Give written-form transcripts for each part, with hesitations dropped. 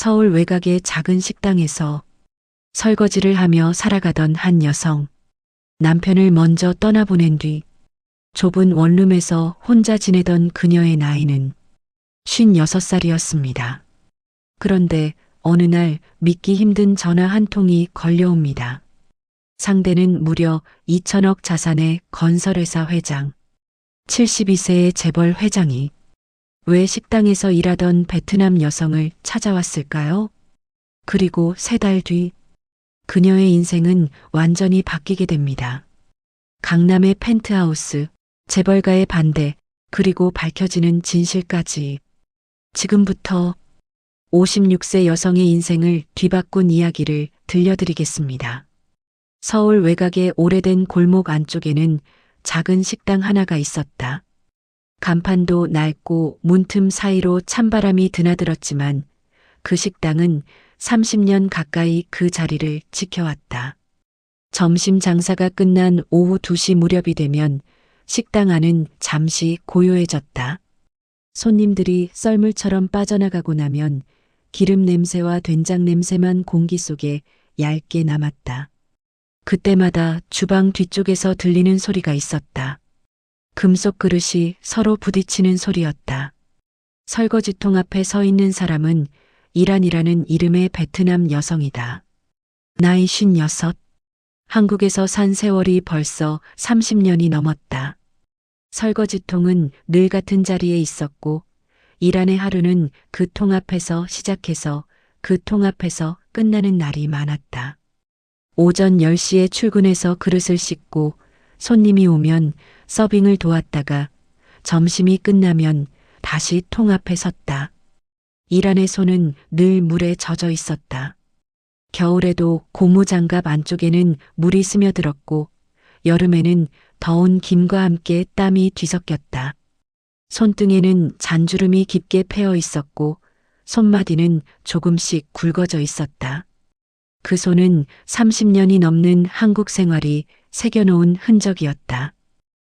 서울 외곽의 작은 식당에서 설거지를 하며 살아가던 한 여성. 남편을 먼저 떠나보낸 뒤 좁은 원룸에서 혼자 지내던 그녀의 나이는 56살이었습니다. 그런데 어느 날 믿기 힘든 전화 한 통이 걸려옵니다. 상대는 무려 2천억 자산의 건설회사 회장, 72세의 재벌 회장이 왜 식당에서 일하던 베트남 여성을 찾아왔을까요? 그리고 3달 뒤 그녀의 인생은 완전히 바뀌게 됩니다. 강남의 펜트하우스, 재벌가의 반대, 그리고 밝혀지는 진실까지. 지금부터 56세 여성의 인생을 뒤바꾼 이야기를 들려드리겠습니다. 서울 외곽의 오래된 골목 안쪽에는 작은 식당 하나가 있었다. 간판도 낡고 문틈 사이로 찬바람이 드나들었지만 그 식당은 30년 가까이 그 자리를 지켜왔다. 점심 장사가 끝난 오후 2시 무렵이 되면 식당 안은 잠시 고요해졌다. 손님들이 썰물처럼 빠져나가고 나면 기름 냄새와 된장 냄새만 공기 속에 얇게 남았다. 그때마다 주방 뒤쪽에서 들리는 소리가 있었다. 금속 그릇이 서로 부딪히는 소리였다. 설거지통 앞에 서 있는 사람은 이란이라는 이름의 베트남 여성이다. 나이 56. 한국에서 산 세월이 벌써 30년이 넘었다. 설거지통은 늘 같은 자리에 있었고 이란의 하루는 그 통 앞에서 시작해서 그 통 앞에서 끝나는 날이 많았다. 오전 10시에 출근해서 그릇을 씻고 손님이 오면 서빙을 도왔다가 점심이 끝나면 다시 통 앞에 섰다. 이란의 손은 늘 물에 젖어 있었다. 겨울에도 고무장갑 안쪽에는 물이 스며들었고 여름에는 더운 김과 함께 땀이 뒤섞였다. 손등에는 잔주름이 깊게 패어 있었고 손마디는 조금씩 굵어져 있었다. 그 손은 30년이 넘는 한국 생활이 새겨놓은 흔적이었다.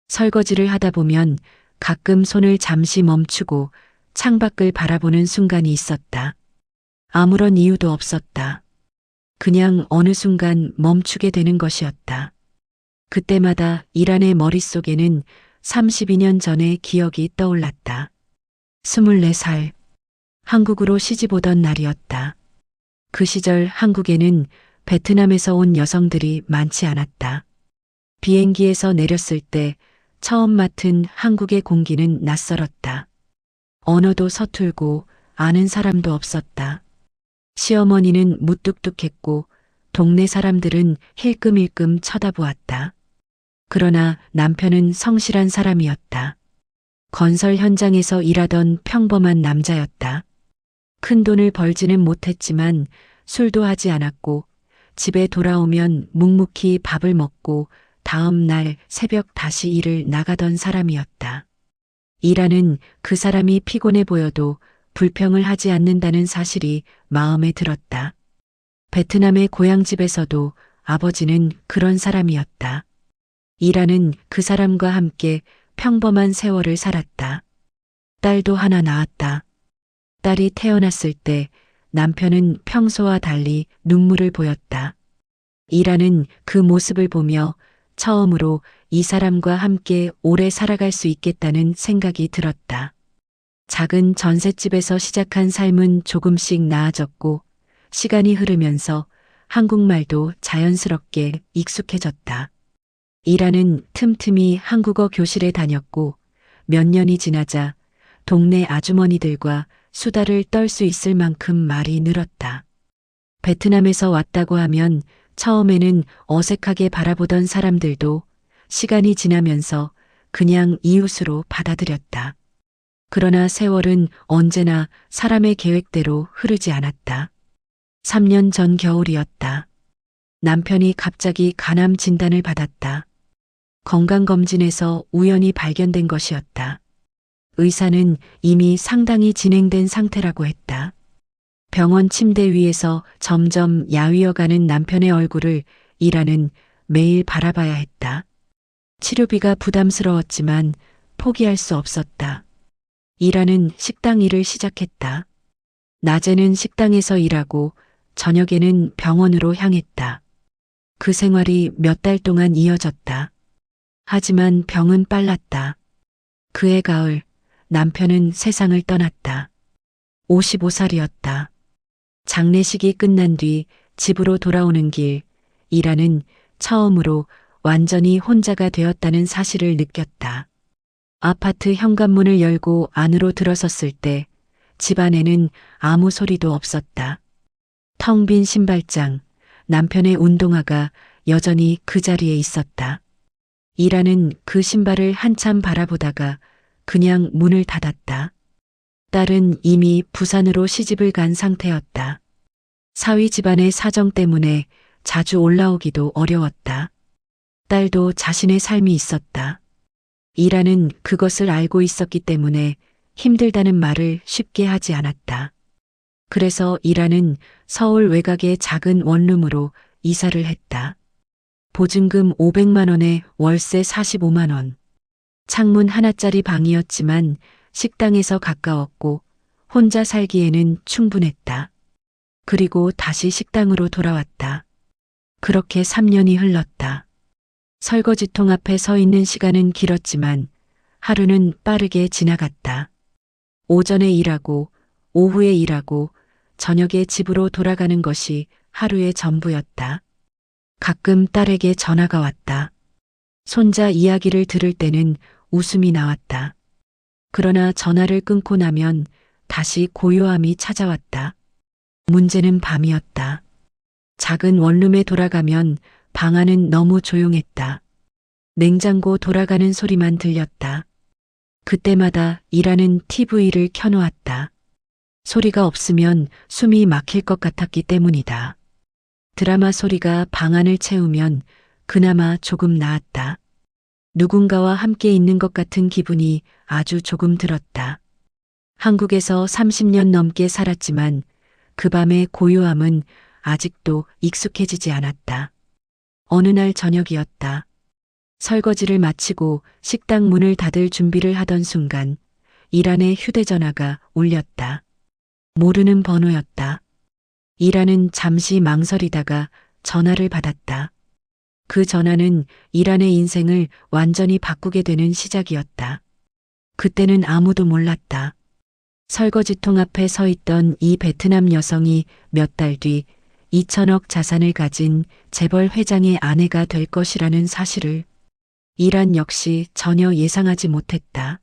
설거지를 하다 보면 가끔 손을 잠시 멈추고 창밖을 바라보는 순간이 있었다. 아무런 이유도 없었다. 그냥 어느 순간 멈추게 되는 것이었다. 그때마다 이란의 머릿속에는 32년 전의 기억이 떠올랐다. 24살. 한국으로 시집 오던 날이었다. 그 시절 한국에는 베트남에서 온 여성들이 많지 않았다. 비행기에서 내렸을 때 처음 맡은 한국의 공기는 낯설었다. 언어도 서툴고 아는 사람도 없었다. 시어머니는 무뚝뚝했고 동네 사람들은 힐끔힐끔 쳐다보았다. 그러나 남편은 성실한 사람이었다. 건설 현장에서 일하던 평범한 남자였다. 큰 돈을 벌지는 못했지만 술도 하지 않았고 집에 돌아오면 묵묵히 밥을 먹고 다음 날 새벽 다시 일을 나가던 사람이었다. 일하는 그 사람이 피곤해 보여도 불평을 하지 않는다는 사실이 마음에 들었다. 베트남의 고향집에서도 아버지는 그런 사람이었다. 일하는 그 사람과 함께 평범한 세월을 살았다. 딸도 하나 낳았다. 딸이 태어났을 때 남편은 평소와 달리 눈물을 보였다. 일하는 그 모습을 보며 처음으로 이 사람과 함께 오래 살아갈 수 있겠다는 생각이 들었다. 작은 전셋집에서 시작한 삶은 조금씩 나아졌고 시간이 흐르면서 한국말도 자연스럽게 익숙해졌다. 일하는 틈틈이 한국어 교실에 다녔고 몇 년이 지나자 동네 아주머니들과 수다를 떨 수 있을 만큼 말이 늘었다. 베트남에서 왔다고 하면 처음에는 어색하게 바라보던 사람들도 시간이 지나면서 그냥 이웃으로 받아들였다. 그러나 세월은 언제나 사람의 계획대로 흐르지 않았다. 3년 전 겨울이었다. 남편이 갑자기 간암 진단을 받았다. 건강검진에서 우연히 발견된 것이었다. 의사는 이미 상당히 진행된 상태라고 했다. 병원 침대 위에서 점점 야위어가는 남편의 얼굴을 일하는 매일 바라봐야 했다. 치료비가 부담스러웠지만 포기할 수 없었다. 일하는 식당 일을 시작했다. 낮에는 식당에서 일하고 저녁에는 병원으로 향했다. 그 생활이 몇 달 동안 이어졌다. 하지만 병은 빨랐다. 그해 가을 남편은 세상을 떠났다. 55살이었다. 장례식이 끝난 뒤 집으로 돌아오는 길, 이라는 처음으로 완전히 혼자가 되었다는 사실을 느꼈다. 아파트 현관문을 열고 안으로 들어섰을 때 집안에는 아무 소리도 없었다. 텅 빈 신발장, 남편의 운동화가 여전히 그 자리에 있었다. 이라는 그 신발을 한참 바라보다가 그냥 문을 닫았다. 딸은 이미 부산으로 시집을 간 상태였다. 사위 집안의 사정 때문에 자주 올라오기도 어려웠다. 딸도 자신의 삶이 있었다. 이라는 그것을 알고 있었기 때문에 힘들다는 말을 쉽게 하지 않았다. 그래서 이라는 서울 외곽의 작은 원룸으로 이사를 했다. 보증금 500만 원에 월세 45만 원. 창문 하나짜리 방이었지만 식당에서 가까웠고 혼자 살기에는 충분했다. 그리고 다시 식당으로 돌아왔다. 그렇게 3년이 흘렀다. 설거지통 앞에 서 있는 시간은 길었지만 하루는 빠르게 지나갔다. 오전에 일하고 오후에 일하고 저녁에 집으로 돌아가는 것이 하루의 전부였다. 가끔 딸에게 전화가 왔다. 손자 이야기를 들을 때는 웃음이 나왔다. 그러나 전화를 끊고 나면 다시 고요함이 찾아왔다. 문제는 밤이었다. 작은 원룸에 돌아가면 방 안은 너무 조용했다. 냉장고 돌아가는 소리만 들렸다. 그때마다 일하는 TV를 켜놓았다. 소리가 없으면 숨이 막힐 것 같았기 때문이다. 드라마 소리가 방 안을 채우면 그나마 조금 나았다. 누군가와 함께 있는 것 같은 기분이 아주 조금 들었다. 한국에서 30년 넘게 살았지만 그 밤의 고요함은 아직도 익숙해지지 않았다. 어느 날 저녁이었다. 설거지를 마치고 식당 문을 닫을 준비를 하던 순간 이란의 휴대전화가 울렸다. 모르는 번호였다. 이란은 잠시 망설이다가 전화를 받았다. 그 전화는 이란의 인생을 완전히 바꾸게 되는 시작이었다. 그때는 아무도 몰랐다. 설거지통 앞에 서 있던 이 베트남 여성이 몇 달 뒤 2천억 자산을 가진 재벌 회장의 아내가 될 것이라는 사실을 이란 역시 전혀 예상하지 못했다.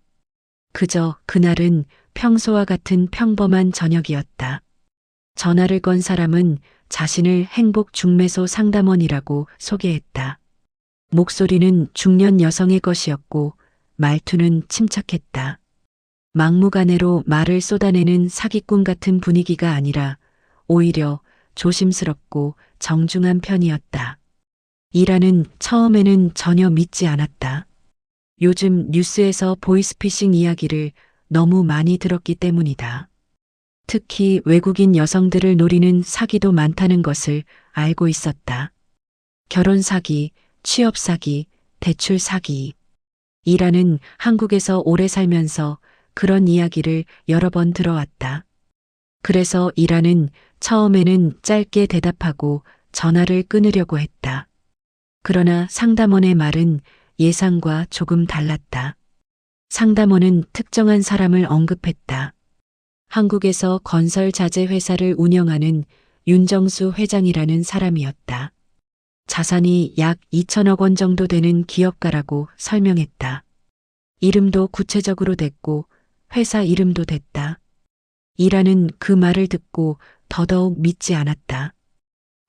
그저 그날은 평소와 같은 평범한 저녁이었다. 전화를 건 사람은 자신을 행복 중매소 상담원이라고 소개했다. 목소리는 중년 여성의 것이었고 말투는 침착했다. 막무가내로 말을 쏟아내는 사기꾼 같은 분위기가 아니라 오히려 조심스럽고 정중한 편이었다. 이라는 처음에는 전혀 믿지 않았다. 요즘 뉴스에서 보이스피싱 이야기를 너무 많이 들었기 때문이다. 특히 외국인 여성들을 노리는 사기도 많다는 것을 알고 있었다. 결혼 사기, 취업 사기, 대출 사기. 이라는 한국에서 오래 살면서 그런 이야기를 여러 번 들어왔다. 그래서 이라는 처음에는 짧게 대답하고 전화를 끊으려고 했다. 그러나 상담원의 말은 예상과 조금 달랐다. 상담원은 특정한 사람을 언급했다. 한국에서 건설 자재 회사를 운영하는 윤정수 회장이라는 사람이었다. 자산이 약 2천억 원 정도 되는 기업가라고 설명했다. 이름도 구체적으로 됐고 회사 이름도 됐다. 이라는 그 말을 듣고 더더욱 믿지 않았다.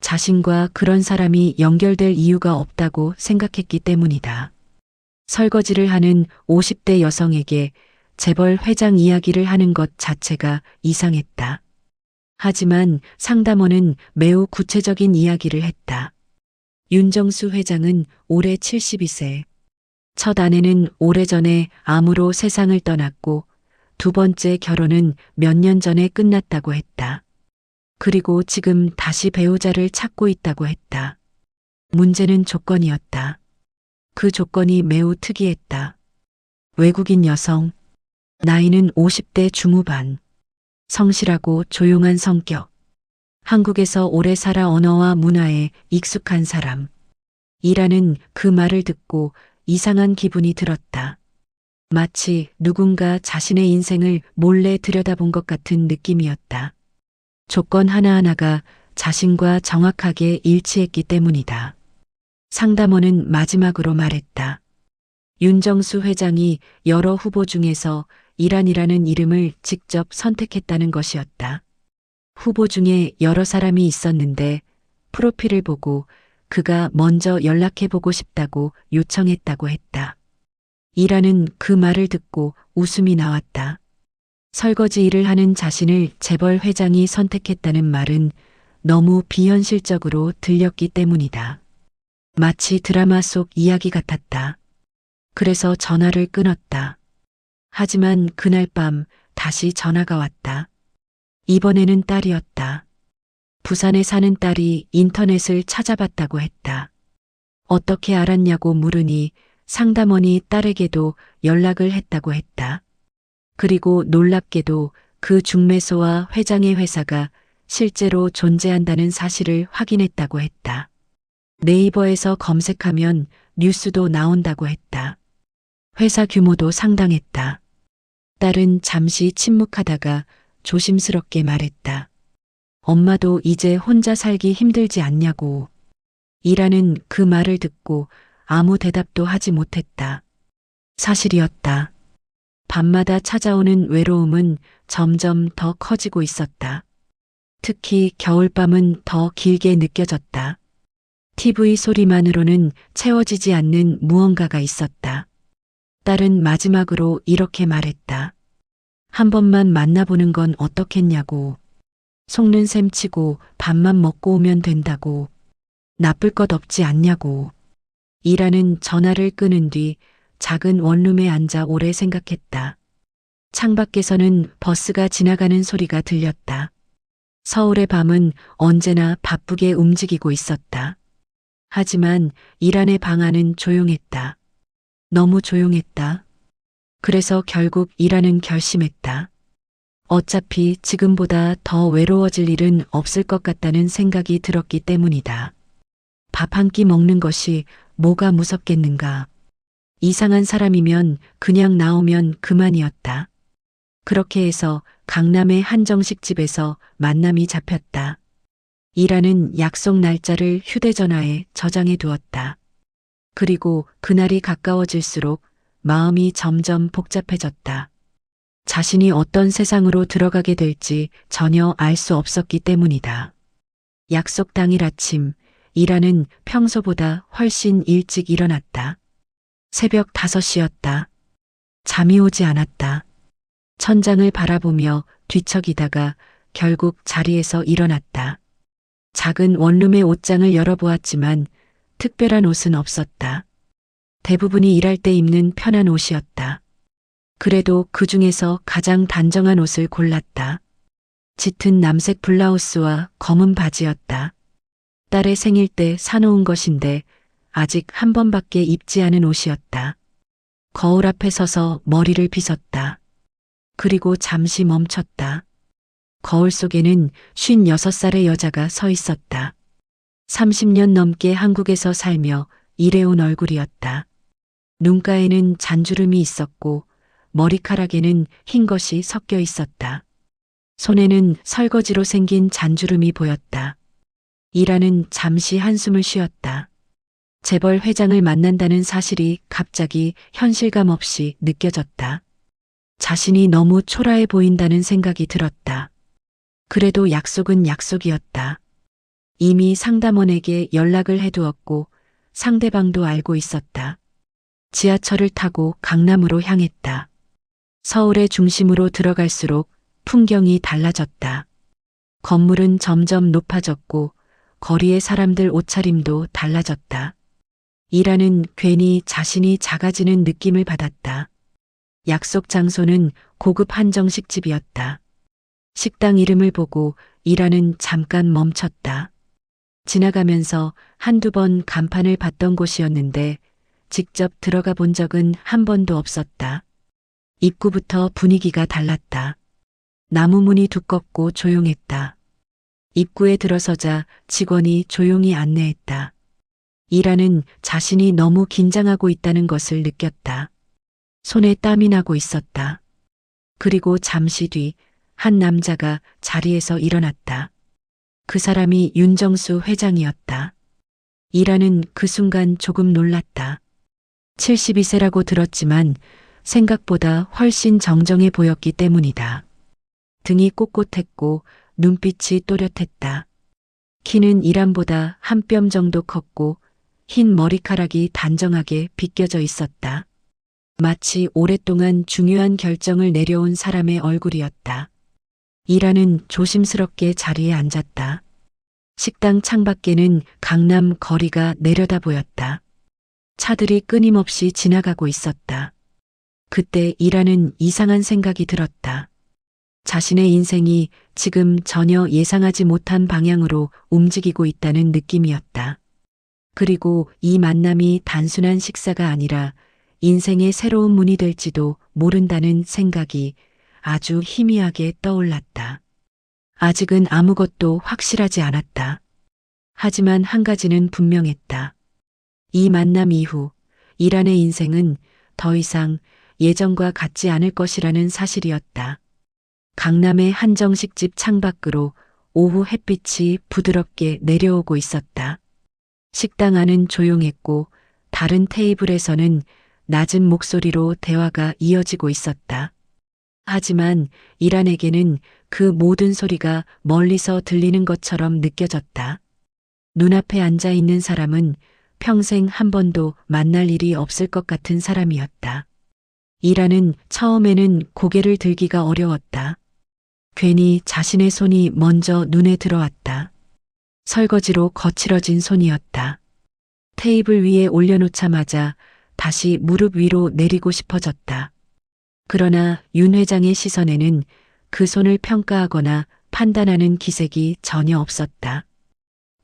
자신과 그런 사람이 연결될 이유가 없다고 생각했기 때문이다. 설거지를 하는 50대 여성에게 재벌 회장 이야기를 하는 것 자체가 이상했다. 하지만 상담원은 매우 구체적인 이야기를 했다. 윤정수 회장은 올해 72세. 첫 아내는 오래전에 암으로 세상을 떠났고 두 번째 결혼은 몇 년 전에 끝났다고 했다. 그리고 지금 다시 배우자를 찾고 있다고 했다. 문제는 조건이었다. 그 조건이 매우 특이했다. 외국인 여성, 나이는 50대 중후반, 성실하고 조용한 성격. 한국에서 오래 살아 언어와 문화에 익숙한 사람. 이라는 그 말을 듣고 이상한 기분이 들었다. 마치 누군가 자신의 인생을 몰래 들여다본 것 같은 느낌이었다. 조건 하나하나가 자신과 정확하게 일치했기 때문이다. 상담원은 마지막으로 말했다. 윤정수 회장이 여러 후보 중에서 이란이라는 이름을 직접 선택했다는 것이었다. 후보 중에 여러 사람이 있었는데 프로필을 보고 그가 먼저 연락해보고 싶다고 요청했다고 했다. 이라는 그 말을 듣고 웃음이 나왔다. 설거지 일을 하는 자신을 재벌 회장이 선택했다는 말은 너무 비현실적으로 들렸기 때문이다. 마치 드라마 속 이야기 같았다. 그래서 전화를 끊었다. 하지만 그날 밤 다시 전화가 왔다. 이번에는 딸이었다. 부산에 사는 딸이 인터넷을 찾아봤다고 했다. 어떻게 알았냐고 물으니 상담원이 딸에게도 연락을 했다고 했다. 그리고 놀랍게도 그 중매소와 회장의 회사가 실제로 존재한다는 사실을 확인했다고 했다. 네이버에서 검색하면 뉴스도 나온다고 했다. 회사 규모도 상당했다. 딸은 잠시 침묵하다가 조심스럽게 말했다. 엄마도 이제 혼자 살기 힘들지 않냐고. 이라는 그 말을 듣고 아무 대답도 하지 못했다. 사실이었다. 밤마다 찾아오는 외로움은 점점 더 커지고 있었다. 특히 겨울밤은 더 길게 느껴졌다. TV 소리만으로는 채워지지 않는 무언가가 있었다. 딸은 마지막으로 이렇게 말했다. 한 번만 만나보는 건 어떻겠냐고. 속는 셈 치고 밥만 먹고 오면 된다고. 나쁠 것 없지 않냐고. 이라는 전화를 끊은 뒤 작은 원룸에 앉아 오래 생각했다. 창밖에서는 버스가 지나가는 소리가 들렸다. 서울의 밤은 언제나 바쁘게 움직이고 있었다. 하지만 이란의 방 안은 조용했다. 너무 조용했다. 그래서 결국 이란은 결심했다. 어차피 지금보다 더 외로워질 일은 없을 것 같다는 생각이 들었기 때문이다. 밥 한 끼 먹는 것이 뭐가 무섭겠는가. 이상한 사람이면 그냥 나오면 그만이었다. 그렇게 해서 강남의 한정식 집에서 만남이 잡혔다. 이라는 약속 날짜를 휴대전화에 저장해 두었다. 그리고 그날이 가까워질수록 마음이 점점 복잡해졌다. 자신이 어떤 세상으로 들어가게 될지 전혀 알 수 없었기 때문이다. 약속 당일 아침, 이라는 평소보다 훨씬 일찍 일어났다. 새벽 5시였다. 잠이 오지 않았다. 천장을 바라보며 뒤척이다가 결국 자리에서 일어났다. 작은 원룸의 옷장을 열어보았지만 특별한 옷은 없었다. 대부분이 일할 때 입는 편한 옷이었다. 그래도 그 중에서 가장 단정한 옷을 골랐다. 짙은 남색 블라우스와 검은 바지였다. 딸의 생일 때 사놓은 것인데 아직 한 번밖에 입지 않은 옷이었다. 거울 앞에 서서 머리를 빗었다. 그리고 잠시 멈췄다. 거울 속에는 56살의 여자가 서 있었다. 30년 넘게 한국에서 살며 일해온 얼굴이었다. 눈가에는 잔주름이 있었고 머리카락에는 흰 것이 섞여 있었다. 손에는 설거지로 생긴 잔주름이 보였다. 이라는 잠시 한숨을 쉬었다. 재벌 회장을 만난다는 사실이 갑자기 현실감 없이 느껴졌다. 자신이 너무 초라해 보인다는 생각이 들었다. 그래도 약속은 약속이었다. 이미 상담원에게 연락을 해두었고 상대방도 알고 있었다. 지하철을 타고 강남으로 향했다. 서울의 중심으로 들어갈수록 풍경이 달라졌다. 건물은 점점 높아졌고 거리의 사람들 옷차림도 달라졌다. 이라는 괜히 자신이 작아지는 느낌을 받았다. 약속 장소는 고급 한정식 집이었다. 식당 이름을 보고 이라는 잠깐 멈췄다. 지나가면서 한두 번 간판을 봤던 곳이었는데 직접 들어가 본 적은 한 번도 없었다. 입구부터 분위기가 달랐다. 나무 문이 두껍고 조용했다. 입구에 들어서자 직원이 조용히 안내했다. 이라는 자신이 너무 긴장하고 있다는 것을 느꼈다. 손에 땀이 나고 있었다. 그리고 잠시 뒤 한 남자가 자리에서 일어났다. 그 사람이 윤정수 회장이었다. 이라는 그 순간 조금 놀랐다. 72세라고 들었지만 생각보다 훨씬 정정해 보였기 때문이다. 등이 꼿꼿했고 눈빛이 또렷했다. 키는 이란보다 한 뼘 정도 컸고 흰 머리카락이 단정하게 빗겨져 있었다. 마치 오랫동안 중요한 결정을 내려온 사람의 얼굴이었다. 이라는 조심스럽게 자리에 앉았다. 식당 창밖에는 강남 거리가 내려다 보였다. 차들이 끊임없이 지나가고 있었다. 그때 이라는 이상한 생각이 들었다. 자신의 인생이 지금 전혀 예상하지 못한 방향으로 움직이고 있다는 느낌이었다. 그리고 이 만남이 단순한 식사가 아니라 인생의 새로운 문이 될지도 모른다는 생각이 아주 희미하게 떠올랐다. 아직은 아무것도 확실하지 않았다. 하지만 한 가지는 분명했다. 이 만남 이후 이란의 인생은 더 이상 예전과 같지 않을 것이라는 사실이었다. 강남의 한정식집 창밖으로 오후 햇빛이 부드럽게 내려오고 있었다. 식당 안은 조용했고 다른 테이블에서는 낮은 목소리로 대화가 이어지고 있었다. 하지만 이란에게는 그 모든 소리가 멀리서 들리는 것처럼 느껴졌다. 눈앞에 앉아 있는 사람은 평생 한 번도 만날 일이 없을 것 같은 사람이었다. 이란은 처음에는 고개를 들기가 어려웠다. 괜히 자신의 손이 먼저 눈에 들어왔다. 설거지로 거칠어진 손이었다. 테이블 위에 올려놓자마자 다시 무릎 위로 내리고 싶어졌다. 그러나 윤 회장의 시선에는 그 손을 평가하거나 판단하는 기색이 전혀 없었다.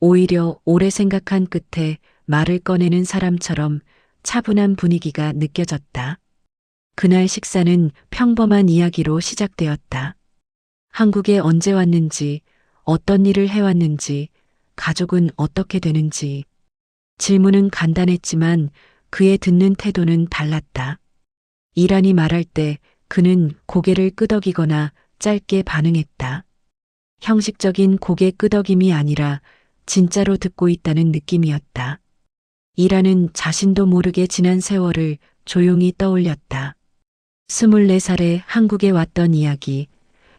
오히려 오래 생각한 끝에 말을 꺼내는 사람처럼 차분한 분위기가 느껴졌다. 그날 식사는 평범한 이야기로 시작되었다. 한국에 언제 왔는지, 어떤 일을 해왔는지, 가족은 어떻게 되는지. 질문은 간단했지만 그의 듣는 태도는 달랐다. 이란이 말할 때 그는 고개를 끄덕이거나 짧게 반응했다. 형식적인 고개 끄덕임이 아니라 진짜로 듣고 있다는 느낌이었다. 이란은 자신도 모르게 지난 세월을 조용히 떠올렸다. 24살에 한국에 왔던 이야기,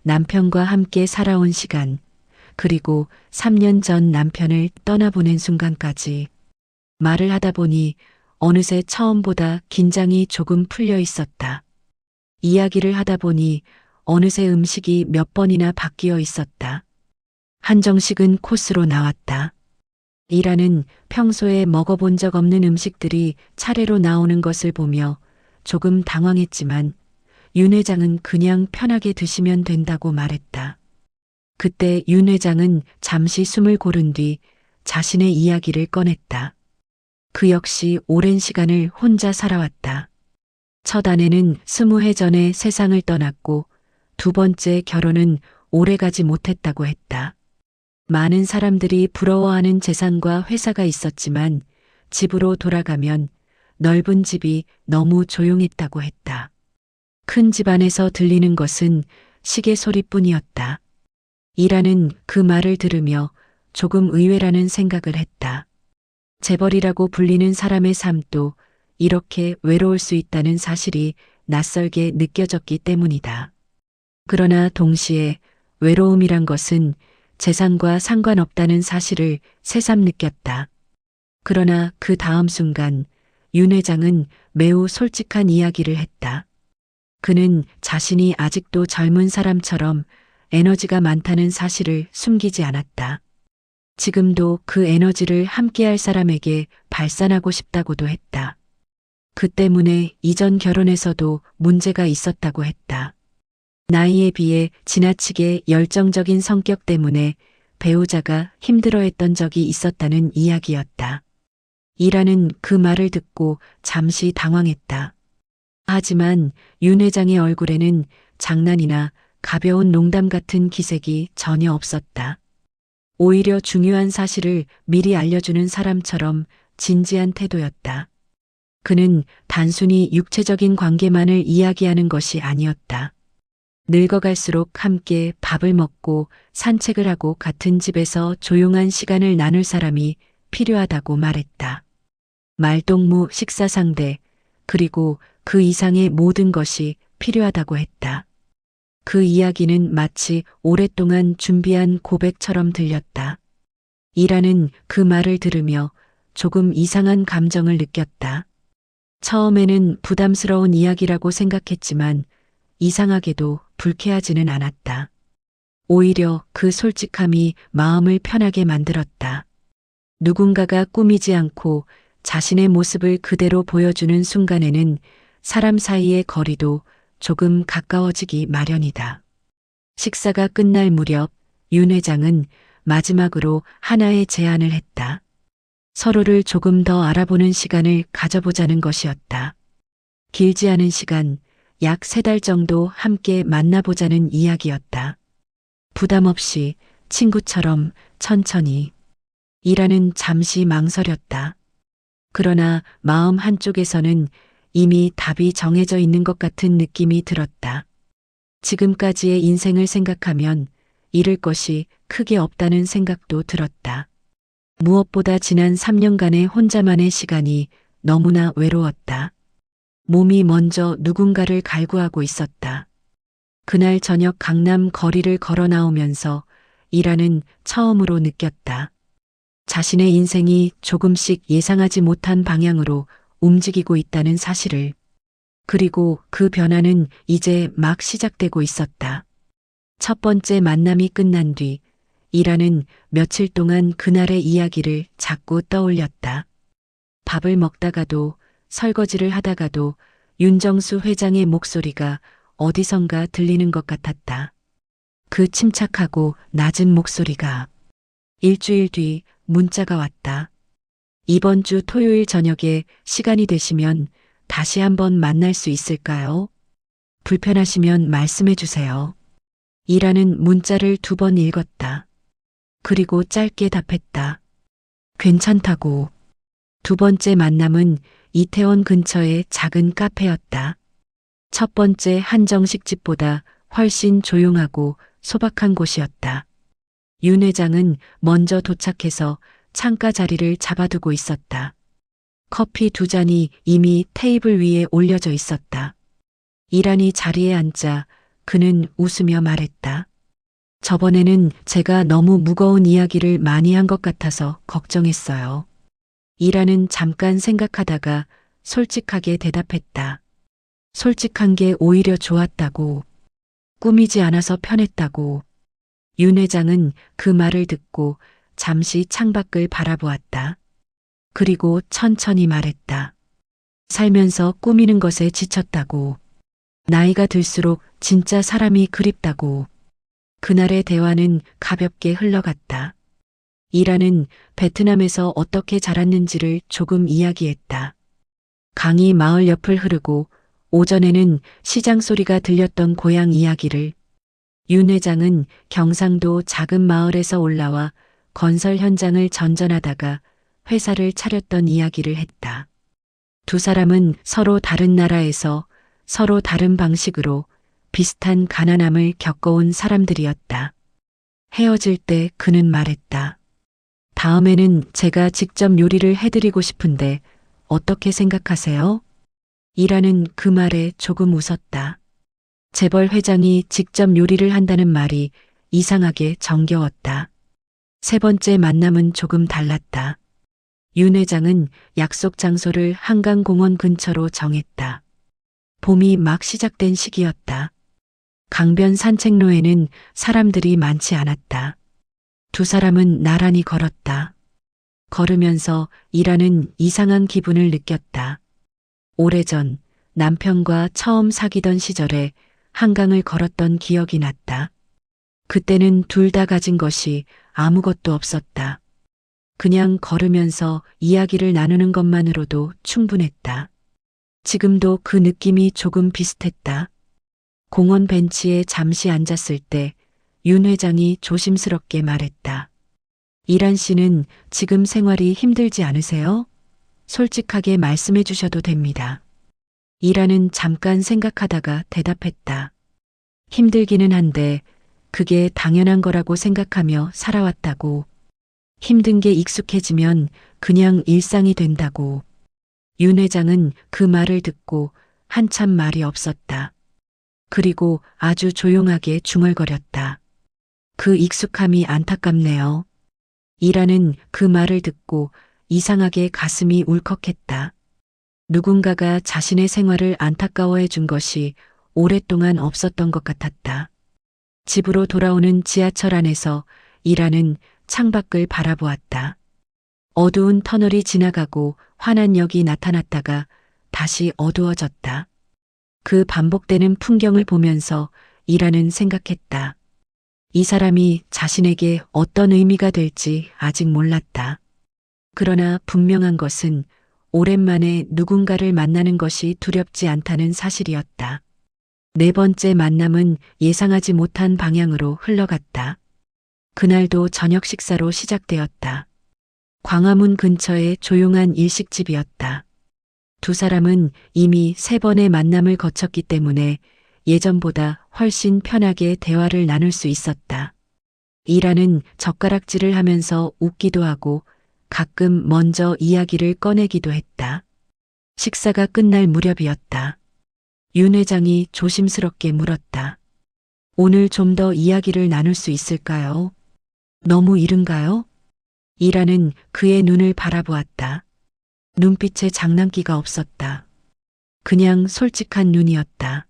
남편과 함께 살아온 시간, 그리고 3년 전 남편을 떠나보낸 순간까지. 말을 하다 보니 어느새 처음보다 긴장이 조금 풀려 있었다. 이야기를 하다 보니 어느새 음식이 몇 번이나 바뀌어 있었다. 한정식은 코스로 나왔다. 이라는 평소에 먹어본 적 없는 음식들이 차례로 나오는 것을 보며 조금 당황했지만 윤 회장은 그냥 편하게 드시면 된다고 말했다. 그때 윤 회장은 잠시 숨을 고른 뒤 자신의 이야기를 꺼냈다. 그 역시 오랜 시간을 혼자 살아왔다. 첫 아내는 20해 전에 세상을 떠났고 두 번째 결혼은 오래가지 못했다고 했다. 많은 사람들이 부러워하는 재산과 회사가 있었지만 집으로 돌아가면 넓은 집이 너무 조용했다고 했다. 큰 집 안에서 들리는 것은 시계 소리뿐이었다. 이라는 그 말을 들으며 조금 의외라는 생각을 했다. 재벌이라고 불리는 사람의 삶도 이렇게 외로울 수 있다는 사실이 낯설게 느껴졌기 때문이다. 그러나 동시에 외로움이란 것은 재산과 상관없다는 사실을 새삼 느꼈다. 그러나 그 다음 순간 윤 회장은 매우 솔직한 이야기를 했다. 그는 자신이 아직도 젊은 사람처럼 에너지가 많다는 사실을 숨기지 않았다. 지금도 그 에너지를 함께할 사람에게 발산하고 싶다고도 했다. 그 때문에 이전 결혼에서도 문제가 있었다고 했다. 나이에 비해 지나치게 열정적인 성격 때문에 배우자가 힘들어했던 적이 있었다는 이야기였다. 이라는 그 말을 듣고 잠시 당황했다. 하지만 윤 회장의 얼굴에는 장난이나 가벼운 농담 같은 기색이 전혀 없었다. 오히려 중요한 사실을 미리 알려주는 사람처럼 진지한 태도였다. 그는 단순히 육체적인 관계만을 이야기하는 것이 아니었다. 늙어갈수록 함께 밥을 먹고 산책을 하고 같은 집에서 조용한 시간을 나눌 사람이 필요하다고 말했다. 말동무, 식사 상대, 그리고 그 이상의 모든 것이 필요하다고 했다. 그 이야기는 마치 오랫동안 준비한 고백처럼 들렸다. 이라는 그 말을 들으며 조금 이상한 감정을 느꼈다. 처음에는 부담스러운 이야기라고 생각했지만 이상하게도 불쾌하지는 않았다. 오히려 그 솔직함이 마음을 편하게 만들었다. 누군가가 꾸미지 않고 자신의 모습을 그대로 보여주는 순간에는 사람 사이의 거리도 조금 가까워지기 마련이다. 식사가 끝날 무렵 윤 회장은 마지막으로 하나의 제안을 했다. 서로를 조금 더 알아보는 시간을 가져보자는 것이었다. 길지 않은 시간, 약 3달 정도 함께 만나보자는 이야기였다. 부담 없이 친구처럼 천천히. 이라는 잠시 망설였다. 그러나 마음 한쪽에서는 이미 답이 정해져 있는 것 같은 느낌이 들었다. 지금까지의 인생을 생각하면 잃을 것이 크게 없다는 생각도 들었다. 무엇보다 지난 3년간의 혼자만의 시간이 너무나 외로웠다. 몸이 먼저 누군가를 갈구하고 있었다. 그날 저녁 강남 거리를 걸어 나오면서 이라는 처음으로 느꼈다. 자신의 인생이 조금씩 예상하지 못한 방향으로 움직이고 있다는 사실을. 그리고 그 변화는 이제 막 시작되고 있었다. 첫 번째 만남이 끝난 뒤 이라는 며칠 동안 그날의 이야기를 자꾸 떠올렸다. 밥을 먹다가도 설거지를 하다가도 윤정수 회장의 목소리가 어디선가 들리는 것 같았다. 그 침착하고 낮은 목소리가. 일주일 뒤 문자가 왔다. 이번 주 토요일 저녁에 시간이 되시면 다시 한번 만날 수 있을까요? 불편하시면 말씀해 주세요. 이라는 문자를 2번 읽었다. 그리고 짧게 답했다. 괜찮다고. 2번째 만남은 이태원 근처의 작은 카페였다. 첫 번째 한정식 집보다 훨씬 조용하고 소박한 곳이었다. 윤 회장은 먼저 도착해서 창가 자리를 잡아두고 있었다. 커피 2잔이 이미 테이블 위에 올려져 있었다. 이란이 자리에 앉자 그는 웃으며 말했다. 저번에는 제가 너무 무거운 이야기를 많이 한 것 같아서 걱정했어요. 이란은 잠깐 생각하다가 솔직하게 대답했다. 솔직한 게 오히려 좋았다고. 꾸미지 않아서 편했다고. 윤 회장은 그 말을 듣고 잠시 창밖을 바라보았다. 그리고 천천히 말했다. 살면서 꾸미는 것에 지쳤다고. 나이가 들수록 진짜 사람이 그립다고. 그날의 대화는 가볍게 흘러갔다. 이라는 베트남에서 어떻게 자랐는지를 조금 이야기했다. 강이 마을 옆을 흐르고 오전에는 시장 소리가 들렸던 고향 이야기를. 윤 회장은 경상도 작은 마을에서 올라와 건설 현장을 전전하다가 회사를 차렸던 이야기를 했다. 2 사람은 서로 다른 나라에서 서로 다른 방식으로 비슷한 가난함을 겪어온 사람들이었다. 헤어질 때 그는 말했다. 다음에는 제가 직접 요리를 해드리고 싶은데 어떻게 생각하세요? 이라는 그 말에 조금 웃었다. 재벌 회장이 직접 요리를 한다는 말이 이상하게 정겨웠다. 3번째 만남은 조금 달랐다. 윤 회장은 약속 장소를 한강공원 근처로 정했다. 봄이 막 시작된 시기였다. 강변 산책로에는 사람들이 많지 않았다. 2 사람은 나란히 걸었다. 걸으면서 이라는 이상한 기분을 느꼈다. 오래전 남편과 처음 사귀던 시절에 한강을 걸었던 기억이 났다. 그때는 둘 다 가진 것이 아무것도 없었다. 그냥 걸으면서 이야기를 나누는 것만으로도 충분했다. 지금도 그 느낌이 조금 비슷했다. 공원 벤치에 잠시 앉았을 때 윤 회장이 조심스럽게 말했다. 이란 씨는 지금 생활이 힘들지 않으세요? 솔직하게 말씀해 주셔도 됩니다. 이란은 잠깐 생각하다가 대답했다. 힘들기는 한데 그게 당연한 거라고 생각하며 살아왔다고. 힘든 게 익숙해지면 그냥 일상이 된다고. 윤 회장은 그 말을 듣고 한참 말이 없었다. 그리고 아주 조용하게 중얼거렸다. 그 익숙함이 안타깝네요. 이라는 그 말을 듣고 이상하게 가슴이 울컥했다. 누군가가 자신의 생활을 안타까워해 준 것이 오랫동안 없었던 것 같았다. 집으로 돌아오는 지하철 안에서 이라는 창밖을 바라보았다. 어두운 터널이 지나가고 환한 역이 나타났다가 다시 어두워졌다. 그 반복되는 풍경을 보면서 이라는 생각했다. 이 사람이 자신에게 어떤 의미가 될지 아직 몰랐다. 그러나 분명한 것은 오랜만에 누군가를 만나는 것이 두렵지 않다는 사실이었다. 네 번째 만남은 예상하지 못한 방향으로 흘러갔다. 그날도 저녁 식사로 시작되었다. 광화문 근처의 조용한 일식집이었다. 두 사람은 이미 3번의 만남을 거쳤기 때문에 예전보다 훨씬 편하게 대화를 나눌 수 있었다. 이라는 젓가락질을 하면서 웃기도 하고 가끔 먼저 이야기를 꺼내기도 했다. 식사가 끝날 무렵이었다. 윤 회장이 조심스럽게 물었다. 오늘 좀 더 이야기를 나눌 수 있을까요? 너무 이른가요? 이라는 그의 눈을 바라보았다. 눈빛에 장난기가 없었다. 그냥 솔직한 눈이었다.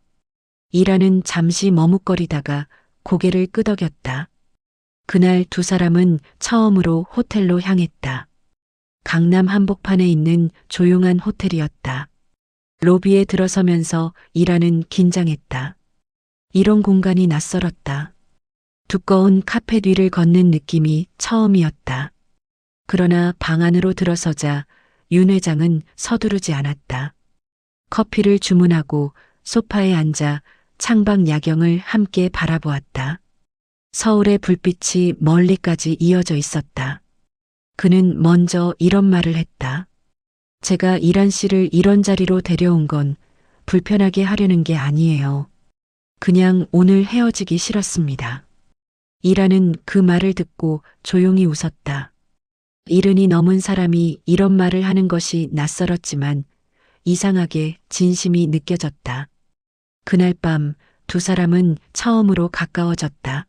이라는 잠시 머뭇거리다가 고개를 끄덕였다. 그날 두 사람은 처음으로 호텔로 향했다. 강남 한복판에 있는 조용한 호텔이었다. 로비에 들어서면서 이라는 긴장했다. 이런 공간이 낯설었다. 두꺼운 카펫 위를 걷는 느낌이 처음이었다. 그러나 방 안으로 들어서자 윤 회장은 서두르지 않았다. 커피를 주문하고 소파에 앉아 창밖 야경을 함께 바라보았다. 서울의 불빛이 멀리까지 이어져 있었다. 그는 먼저 이런 말을 했다. 제가 이란 씨를 이런 자리로 데려온 건 불편하게 하려는 게 아니에요. 그냥 오늘 헤어지기 싫었습니다. 이라는 그 말을 듣고 조용히 웃었다. 70이 넘은 사람이 이런 말을 하는 것이 낯설었지만 이상하게 진심이 느껴졌다. 그날 밤 두 사람은 처음으로 가까워졌다.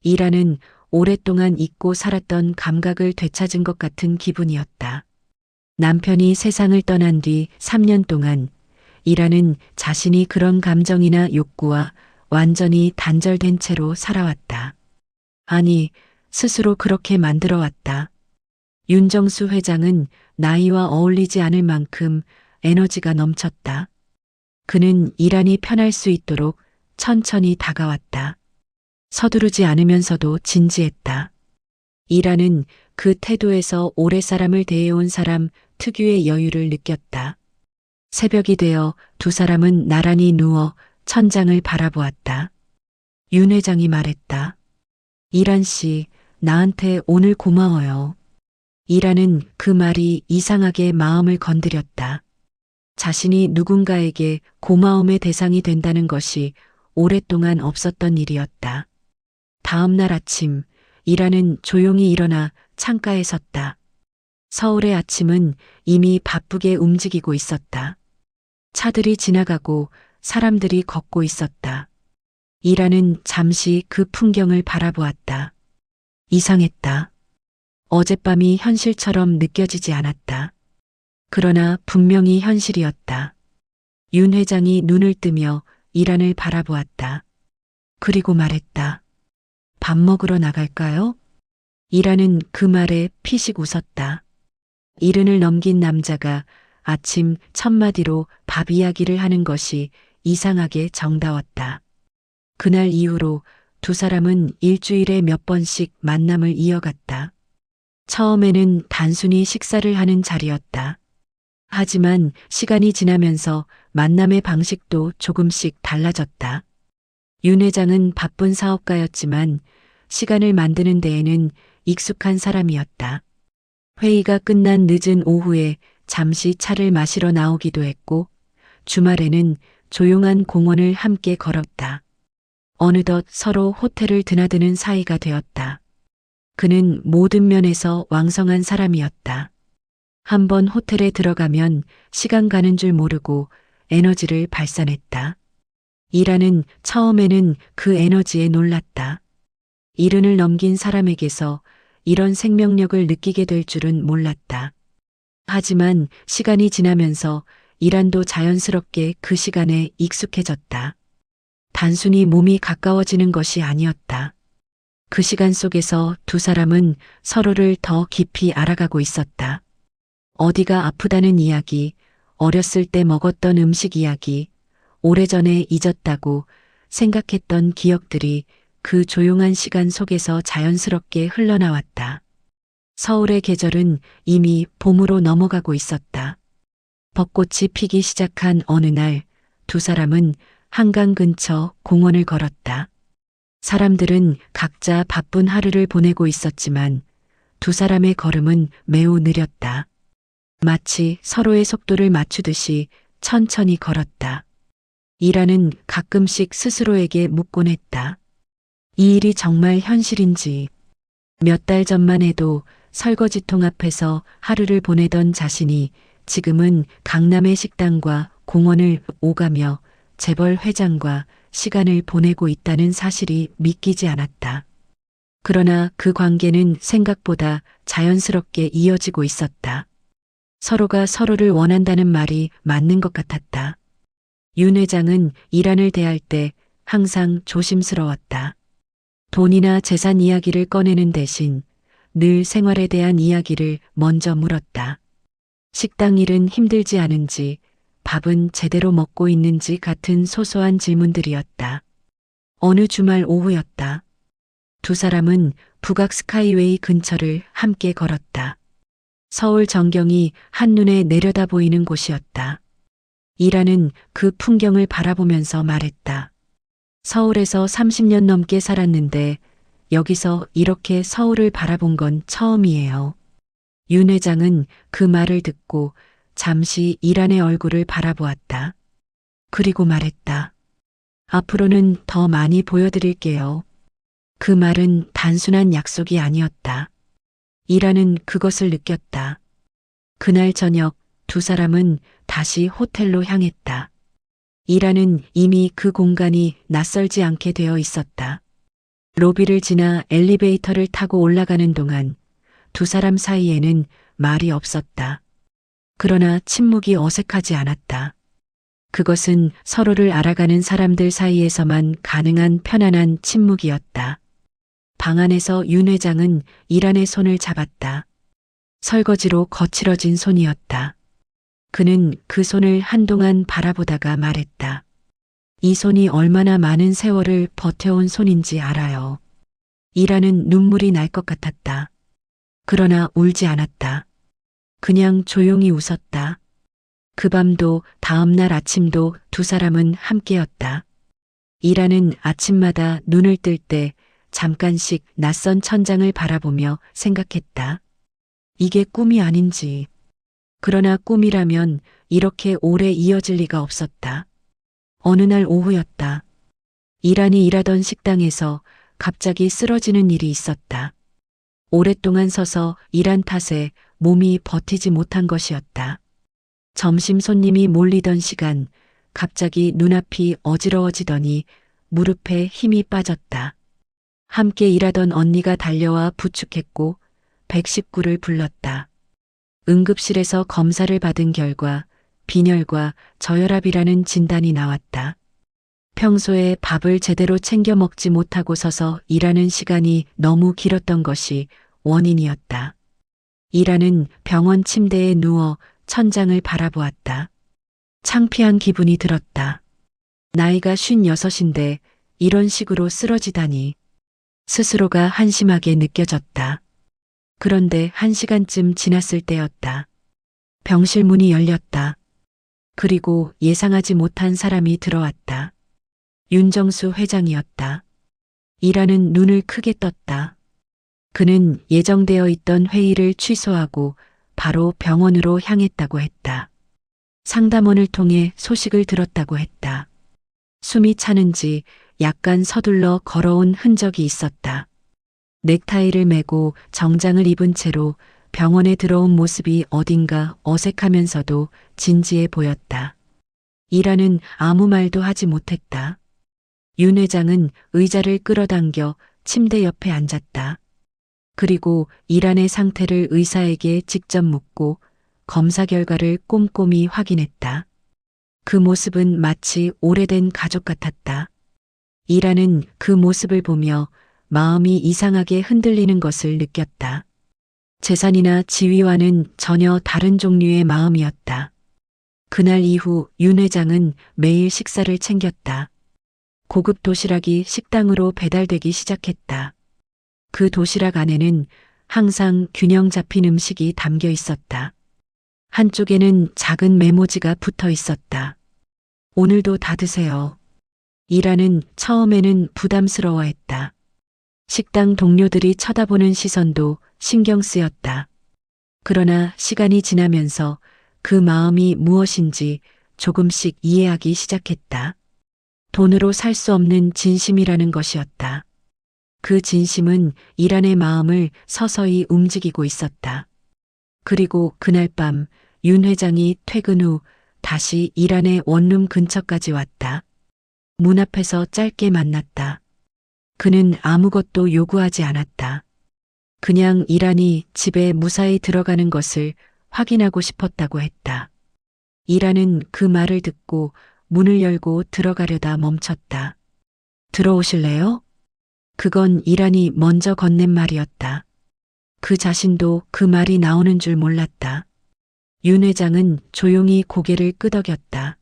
이라는 오랫동안 잊고 살았던 감각을 되찾은 것 같은 기분이었다. 남편이 세상을 떠난 뒤 3년 동안 이라는 자신이 그런 감정이나 욕구와 완전히 단절된 채로 살아왔다. 아니, 스스로 그렇게 만들어 왔다. 윤정수 회장은 나이와 어울리지 않을 만큼 에너지가 넘쳤다. 그는 이란이 편할 수 있도록 천천히 다가왔다. 서두르지 않으면서도 진지했다. 이란은 그 태도에서 오래 사람을 대해온 사람 특유의 여유를 느꼈다. 새벽이 되어 두 사람은 나란히 누워 천장을 바라보았다. 윤 회장이 말했다. 이란 씨, 나한테 오늘 고마워요. 이란은 그 말이 이상하게 마음을 건드렸다. 자신이 누군가에게 고마움의 대상이 된다는 것이 오랫동안 없었던 일이었다. 다음 날 아침, 이란은 조용히 일어나 창가에 섰다. 서울의 아침은 이미 바쁘게 움직이고 있었다. 차들이 지나가고 사람들이 걷고 있었다. 이란은 잠시 그 풍경을 바라보았다. 이상했다. 어젯밤이 현실처럼 느껴지지 않았다. 그러나 분명히 현실이었다. 윤 회장이 눈을 뜨며 이란을 바라보았다. 그리고 말했다. 밥 먹으러 나갈까요? 이란은 그 말에 피식 웃었다. 70을 넘긴 남자가 아침 첫 마디로 밥 이야기를 하는 것이 이상하게 정다웠다. 그날 이후로 두 사람은 일주일에 몇 번씩 만남을 이어갔다. 처음에는 단순히 식사를 하는 자리였다. 하지만 시간이 지나면서 만남의 방식도 조금씩 달라졌다. 윤 회장은 바쁜 사업가였지만 시간을 만드는 데에는 익숙한 사람이었다. 회의가 끝난 늦은 오후에 잠시 차를 마시러 나오기도 했고 주말에는 조용한 공원을 함께 걸었다. 어느덧 서로 호텔을 드나드는 사이가 되었다. 그는 모든 면에서 왕성한 사람이었다. 한번 호텔에 들어가면 시간 가는 줄 모르고 에너지를 발산했다. 이라는 처음에는 그 에너지에 놀랐다. 이른을 넘긴 사람에게서 이런 생명력을 느끼게 될 줄은 몰랐다. 하지만 시간이 지나면서 이란도 자연스럽게 그 시간에 익숙해졌다. 단순히 몸이 가까워지는 것이 아니었다. 그 시간 속에서 두 사람은 서로를 더 깊이 알아가고 있었다. 어디가 아프다는 이야기, 어렸을 때 먹었던 음식 이야기, 오래전에 잊었다고 생각했던 기억들이 그 조용한 시간 속에서 자연스럽게 흘러나왔다. 서울의 계절은 이미 봄으로 넘어가고 있었다. 벚꽃이 피기 시작한 어느 날 두 사람은 한강 근처 공원을 걸었다. 사람들은 각자 바쁜 하루를 보내고 있었지만 두 사람의 걸음은 매우 느렸다. 마치 서로의 속도를 맞추듯이 천천히 걸었다. 이라는 가끔씩 스스로에게 묻곤 했다. 이 일이 정말 현실인지. 몇 달 전만 해도 설거지통 앞에서 하루를 보내던 자신이 지금은 강남의 식당과 공원을 오가며 재벌 회장과 시간을 보내고 있다는 사실이 믿기지 않았다. 그러나 그 관계는 생각보다 자연스럽게 이어지고 있었다. 서로가 서로를 원한다는 말이 맞는 것 같았다. 윤 회장은 이란을 대할 때 항상 조심스러웠다. 돈이나 재산 이야기를 꺼내는 대신 늘 생활에 대한 이야기를 먼저 물었다. 식당 일은 힘들지 않은지, 밥은 제대로 먹고 있는지 같은 소소한 질문들이었다. 어느 주말 오후였다. 두 사람은 북악 스카이웨이 근처를 함께 걸었다. 서울 전경이 한눈에 내려다 보이는 곳이었다. 이라는 그 풍경을 바라보면서 말했다. 서울에서 30년 넘게 살았는데 여기서 이렇게 서울을 바라본 건 처음이에요. 윤 회장은 그 말을 듣고 잠시 이란의 얼굴을 바라보았다. 그리고 말했다. 앞으로는 더 많이 보여드릴게요. 그 말은 단순한 약속이 아니었다. 이란은 그것을 느꼈다. 그날 저녁 두 사람은 다시 호텔로 향했다. 이란은 이미 그 공간이 낯설지 않게 되어 있었다. 로비를 지나 엘리베이터를 타고 올라가는 동안 두 사람 사이에는 말이 없었다. 그러나 침묵이 어색하지 않았다. 그것은 서로를 알아가는 사람들 사이에서만 가능한 편안한 침묵이었다. 방 안에서 윤 회장은 이란의 손을 잡았다. 설거지로 거칠어진 손이었다. 그는 그 손을 한동안 바라보다가 말했다. 이 손이 얼마나 많은 세월을 버텨온 손인지 알아요. 이란은 눈물이 날 것 같았다. 그러나 울지 않았다. 그냥 조용히 웃었다. 그 밤도 다음 날 아침도 두 사람은 함께였다. 이란은 아침마다 눈을 뜰 때 잠깐씩 낯선 천장을 바라보며 생각했다. 이게 꿈이 아닌지. 그러나 꿈이라면 이렇게 오래 이어질 리가 없었다. 어느 날 오후였다. 이란이 일하던 식당에서 갑자기 쓰러지는 일이 있었다. 오랫동안 서서 일한 탓에 몸이 버티지 못한 것이었다. 점심 손님이 몰리던 시간 갑자기 눈앞이 어지러워지더니 무릎에 힘이 빠졌다. 함께 일하던 언니가 달려와 부축했고 119를 불렀다. 응급실에서 검사를 받은 결과 빈혈과 저혈압이라는 진단이 나왔다. 평소에 밥을 제대로 챙겨 먹지 못하고 서서 일하는 시간이 너무 길었던 것이 원인이었다. 이란은 병원 침대에 누워 천장을 바라보았다. 창피한 기분이 들었다. 나이가 56인데 이런 식으로 쓰러지다니. 스스로가 한심하게 느껴졌다. 그런데 1시간쯤 지났을 때였다. 병실 문이 열렸다. 그리고 예상하지 못한 사람이 들어왔다. 윤정수 회장이었다. 이라는 눈을 크게 떴다. 그는 예정되어 있던 회의를 취소하고 바로 병원으로 향했다고 했다. 상담원을 통해 소식을 들었다고 했다. 숨이 차는지 약간 서둘러 걸어온 흔적이 있었다. 넥타이를 매고 정장을 입은 채로 병원에 들어온 모습이 어딘가 어색하면서도 진지해 보였다. 이라는 아무 말도 하지 못했다. 윤 회장은 의자를 끌어당겨 침대 옆에 앉았다. 그리고 이란의 상태를 의사에게 직접 묻고 검사 결과를 꼼꼼히 확인했다. 그 모습은 마치 오래된 가족 같았다. 이란은 그 모습을 보며 마음이 이상하게 흔들리는 것을 느꼈다. 재산이나 지위와는 전혀 다른 종류의 마음이었다. 그날 이후 윤 회장은 매일 식사를 챙겼다. 고급 도시락이 식당으로 배달되기 시작했다. 그 도시락 안에는 항상 균형 잡힌 음식이 담겨 있었다. 한쪽에는 작은 메모지가 붙어 있었다. 오늘도 다 드세요. 이라는 처음에는 부담스러워했다. 식당 동료들이 쳐다보는 시선도 신경 쓰였다. 그러나 시간이 지나면서 그 마음이 무엇인지 조금씩 이해하기 시작했다. 돈으로 살 수 없는 진심이라는 것이었다. 그 진심은 이란의 마음을 서서히 움직이고 있었다. 그리고 그날 밤 윤 회장이 퇴근 후 다시 이란의 원룸 근처까지 왔다. 문 앞에서 짧게 만났다. 그는 아무것도 요구하지 않았다. 그냥 이란이 집에 무사히 들어가는 것을 확인하고 싶었다고 했다. 이란은 그 말을 듣고 문을 열고 들어가려다 멈췄다. 들어오실래요? 그건 이란이 먼저 건넨 말이었다. 그 자신도 그 말이 나오는 줄 몰랐다. 윤 회장은 조용히 고개를 끄덕였다.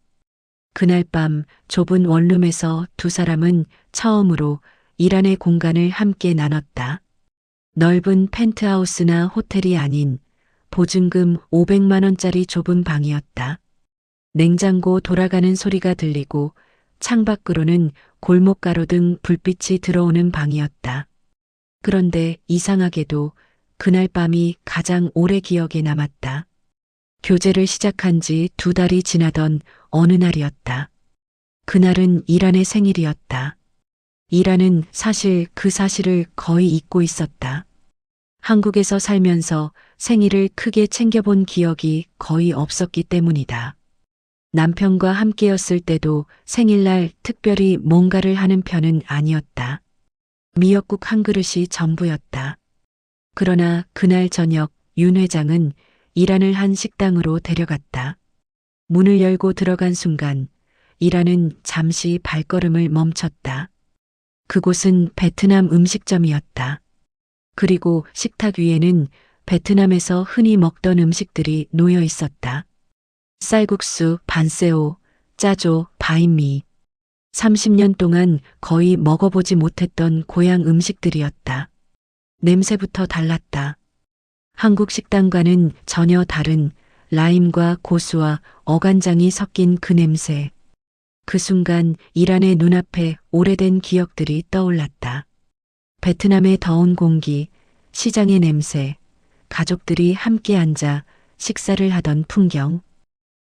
그날 밤 좁은 원룸에서 두 사람은 처음으로 이란의 공간을 함께 나눴다. 넓은 펜트하우스나 호텔이 아닌 보증금 500만 원짜리 좁은 방이었다. 냉장고 돌아가는 소리가 들리고 창밖으로는 골목가로 등 불빛이 들어오는 방이었다. 그런데 이상하게도 그날 밤이 가장 오래 기억에 남았다. 교제를 시작한 지 2달이 지나던 어느 날이었다. 그날은 이란의 생일이었다. 이란은 사실 그 사실을 거의 잊고 있었다. 한국에서 살면서 생일을 크게 챙겨본 기억이 거의 없었기 때문이다. 남편과 함께였을 때도 생일날 특별히 뭔가를 하는 편은 아니었다. 미역국 한 그릇이 전부였다. 그러나 그날 저녁 윤 회장은 이란을 한 식당으로 데려갔다. 문을 열고 들어간 순간 이란은 잠시 발걸음을 멈췄다. 그곳은 베트남 음식점이었다. 그리고 식탁 위에는 베트남에서 흔히 먹던 음식들이 놓여 있었다. 쌀국수, 반새우, 짜조, 바인미. 30년 동안 거의 먹어보지 못했던 고향 음식들이었다. 냄새부터 달랐다. 한국 식당과는 전혀 다른 라임과 고수와 어간장이 섞인 그 냄새. 그 순간 이란의 눈앞에 오래된 기억들이 떠올랐다. 베트남의 더운 공기, 시장의 냄새, 가족들이 함께 앉아 식사를 하던 풍경,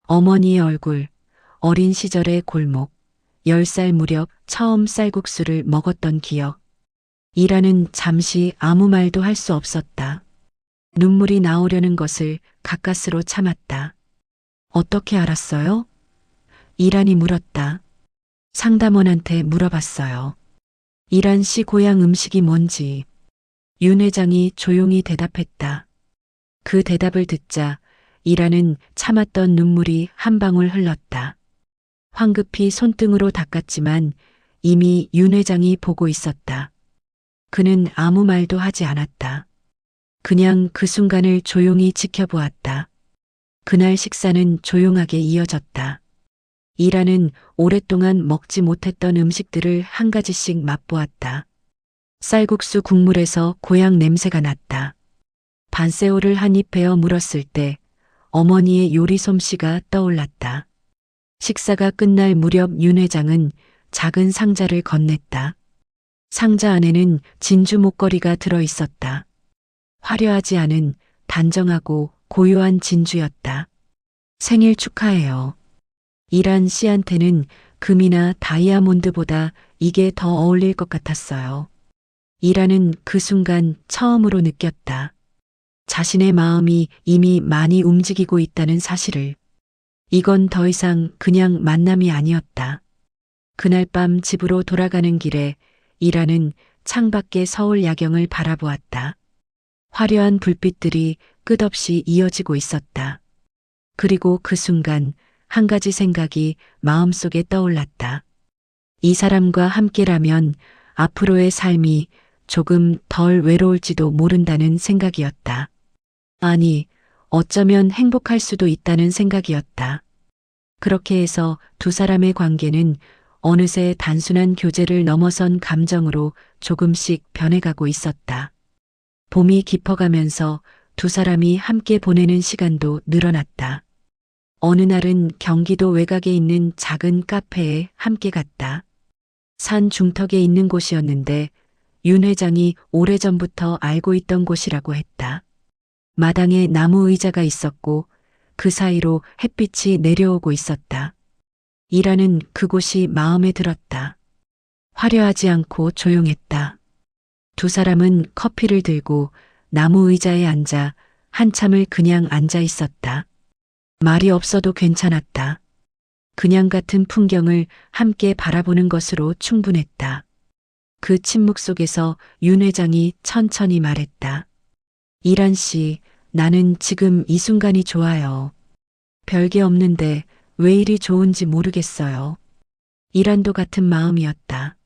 어머니의 얼굴, 어린 시절의 골목, 10살 무렵 처음 쌀국수를 먹었던 기억. 이란은 잠시 아무 말도 할 수 없었다. 눈물이 나오려는 것을 가까스로 참았다. 어떻게 알았어요? 이란이 물었다. 상담원한테 물어봤어요. 이란 씨 고향 음식이 뭔지. 윤 회장이 조용히 대답했다. 그 대답을 듣자 이란은 참았던 눈물이 한 방울 흘렀다. 황급히 손등으로 닦았지만 이미 윤 회장이 보고 있었다. 그는 아무 말도 하지 않았다. 그냥 그 순간을 조용히 지켜보았다. 그날 식사는 조용하게 이어졌다. 이란은 오랫동안 먹지 못했던 음식들을 한 가지씩 맛보았다. 쌀국수 국물에서 고향 냄새가 났다. 반새우를 한 입 베어 물었을 때 어머니의 요리 솜씨가 떠올랐다. 식사가 끝날 무렵 윤 회장은 작은 상자를 건넸다. 상자 안에는 진주 목걸이가 들어 있었다. 화려하지 않은 단정하고 고요한 진주였다. 생일 축하해요. 이란 씨한테는 금이나 다이아몬드보다 이게 더 어울릴 것 같았어요. 이란은 그 순간 처음으로 느꼈다. 자신의 마음이 이미 많이 움직이고 있다는 사실을. 이건 더 이상 그냥 만남이 아니었다. 그날 밤 집으로 돌아가는 길에 이란은 창밖의 서울 야경을 바라보았다. 화려한 불빛들이 끝없이 이어지고 있었다. 그리고 그 순간 한 가지 생각이 마음속에 떠올랐다. 이 사람과 함께라면 앞으로의 삶이 조금 덜 외로울지도 모른다는 생각이었다. 아니, 어쩌면 행복할 수도 있다는 생각이었다. 그렇게 해서 두 사람의 관계는 어느새 단순한 교제를 넘어선 감정으로 조금씩 변해가고 있었다. 봄이 깊어가면서 두 사람이 함께 보내는 시간도 늘어났다. 어느 날은 경기도 외곽에 있는 작은 카페에 함께 갔다. 산 중턱에 있는 곳이었는데 윤 회장이 오래전부터 알고 있던 곳이라고 했다. 마당에 나무 의자가 있었고 그 사이로 햇빛이 내려오고 있었다. 이라는 그곳이 마음에 들었다. 화려하지 않고 조용했다. 두 사람은 커피를 들고 나무 의자에 앉아 한참을 그냥 앉아 있었다. 말이 없어도 괜찮았다. 그냥 같은 풍경을 함께 바라보는 것으로 충분했다. 그 침묵 속에서 윤 회장이 천천히 말했다. 이란 씨, 나는 지금 이 순간이 좋아요. 별게 없는데 왜 이리 좋은지 모르겠어요. 이란도 같은 마음이었다.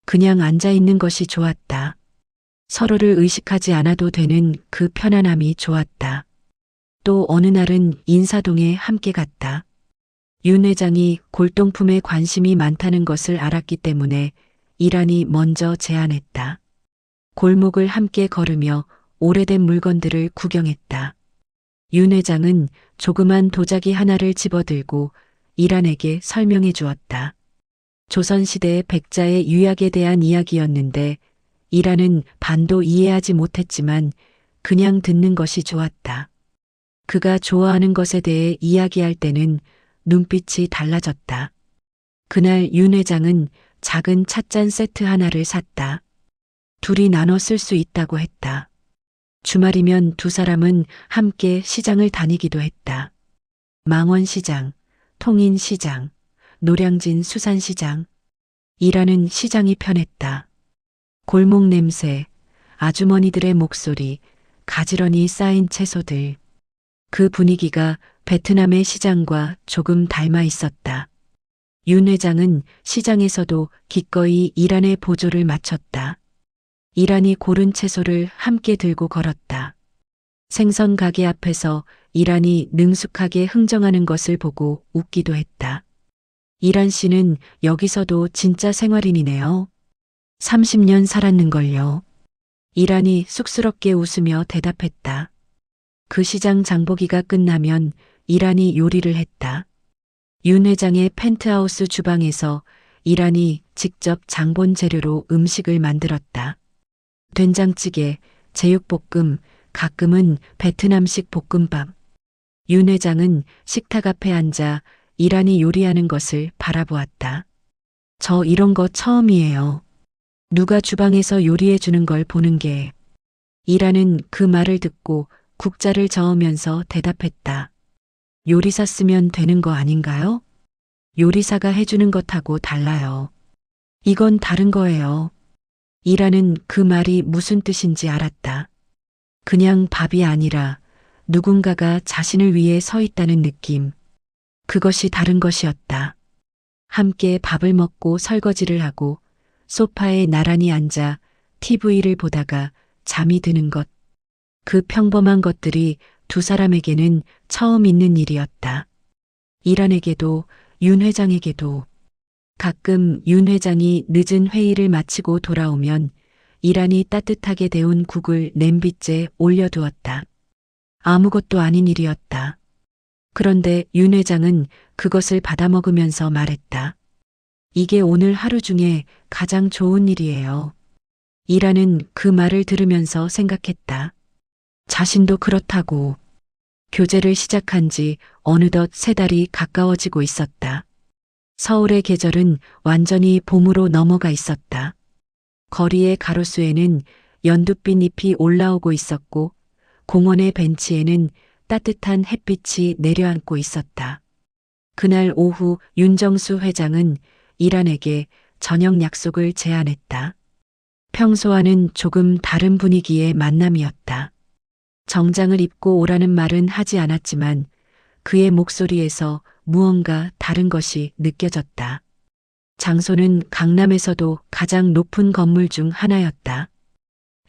그냥 앉아 있는 것이 좋았다. 서로를 의식하지 않아도 되는 그 편안함이 좋았다. 또 어느 날은 인사동에 함께 갔다. 윤 회장이 골동품에 관심이 많다는 것을 알았기 때문에 이란이 먼저 제안했다. 골목을 함께 걸으며 오래된 물건들을 구경했다. 윤 회장은 조그만 도자기 하나를 집어들고 이란에게 설명해 주었다. 조선시대의 백자의 유약에 대한 이야기였는데 이란은 반도 이해하지 못했지만 그냥 듣는 것이 좋았다. 그가 좋아하는 것에 대해 이야기할 때는 눈빛이 달라졌다. 그날 윤 회장은 작은 찻잔 세트 하나를 샀다. 둘이 나눠 쓸 수 있다고 했다. 주말이면 두 사람은 함께 시장을 다니기도 했다. 망원시장, 통인시장, 노량진 수산시장. 일하는 시장이 편했다. 골목 냄새, 아주머니들의 목소리, 가지런히 쌓인 채소들. 그 분위기가 베트남의 시장과 조금 닮아 있었다. 윤 회장은 시장에서도 기꺼이 이란의 보조를 마쳤다. 이란이 고른 채소를 함께 들고 걸었다. 생선 가게 앞에서 이란이 능숙하게 흥정하는 것을 보고 웃기도 했다. 이란 씨는 여기서도 진짜 생활인이네요. 30년 살았는걸요. 이란이 쑥스럽게 웃으며 대답했다. 그 시장 장보기가 끝나면 이란이 요리를 했다. 윤 회장의 펜트하우스 주방에서 이란이 직접 장본 재료로 음식을 만들었다. 된장찌개, 제육볶음, 가끔은 베트남식 볶음밥. 윤 회장은 식탁 앞에 앉아 이란이 요리하는 것을 바라보았다. 저 이런 거 처음이에요. 누가 주방에서 요리해 주는 걸 보는 게. 이란은 그 말을 듣고 국자를 저으면서 대답했다. 요리사 쓰면 되는 거 아닌가요? 요리사가 해주는 것하고 달라요. 이건 다른 거예요. 이란은 그 말이 무슨 뜻인지 알았다. 그냥 밥이 아니라 누군가가 자신을 위해 서 있다는 느낌. 그것이 다른 것이었다. 함께 밥을 먹고 설거지를 하고 소파에 나란히 앉아 TV를 보다가 잠이 드는 것. 그 평범한 것들이 두 사람에게는 처음 있는 일이었다. 이란에게도 윤 회장에게도. 가끔 윤 회장이 늦은 회의를 마치고 돌아오면 이란이 따뜻하게 데운 국을 냄비째 올려두었다. 아무것도 아닌 일이었다. 그런데 윤 회장은 그것을 받아먹으면서 말했다. 이게 오늘 하루 중에 가장 좋은 일이에요. 이라는 그 말을 들으면서 생각했다. 자신도 그렇다고. 교제를 시작한 지 어느덧 3달이 가까워지고 있었다. 서울의 계절은 완전히 봄으로 넘어가 있었다. 거리의 가로수에는 연두빛 잎이 올라오고 있었고 공원의 벤치에는 따뜻한 햇빛이 내려앉고 있었다. 그날 오후 윤정수 회장은 이란에게 저녁 약속을 제안했다. 평소와는 조금 다른 분위기의 만남이었다. 정장을 입고 오라는 말은 하지 않았지만 그의 목소리에서 무언가 다른 것이 느껴졌다. 장소는 강남에서도 가장 높은 건물 중 하나였다.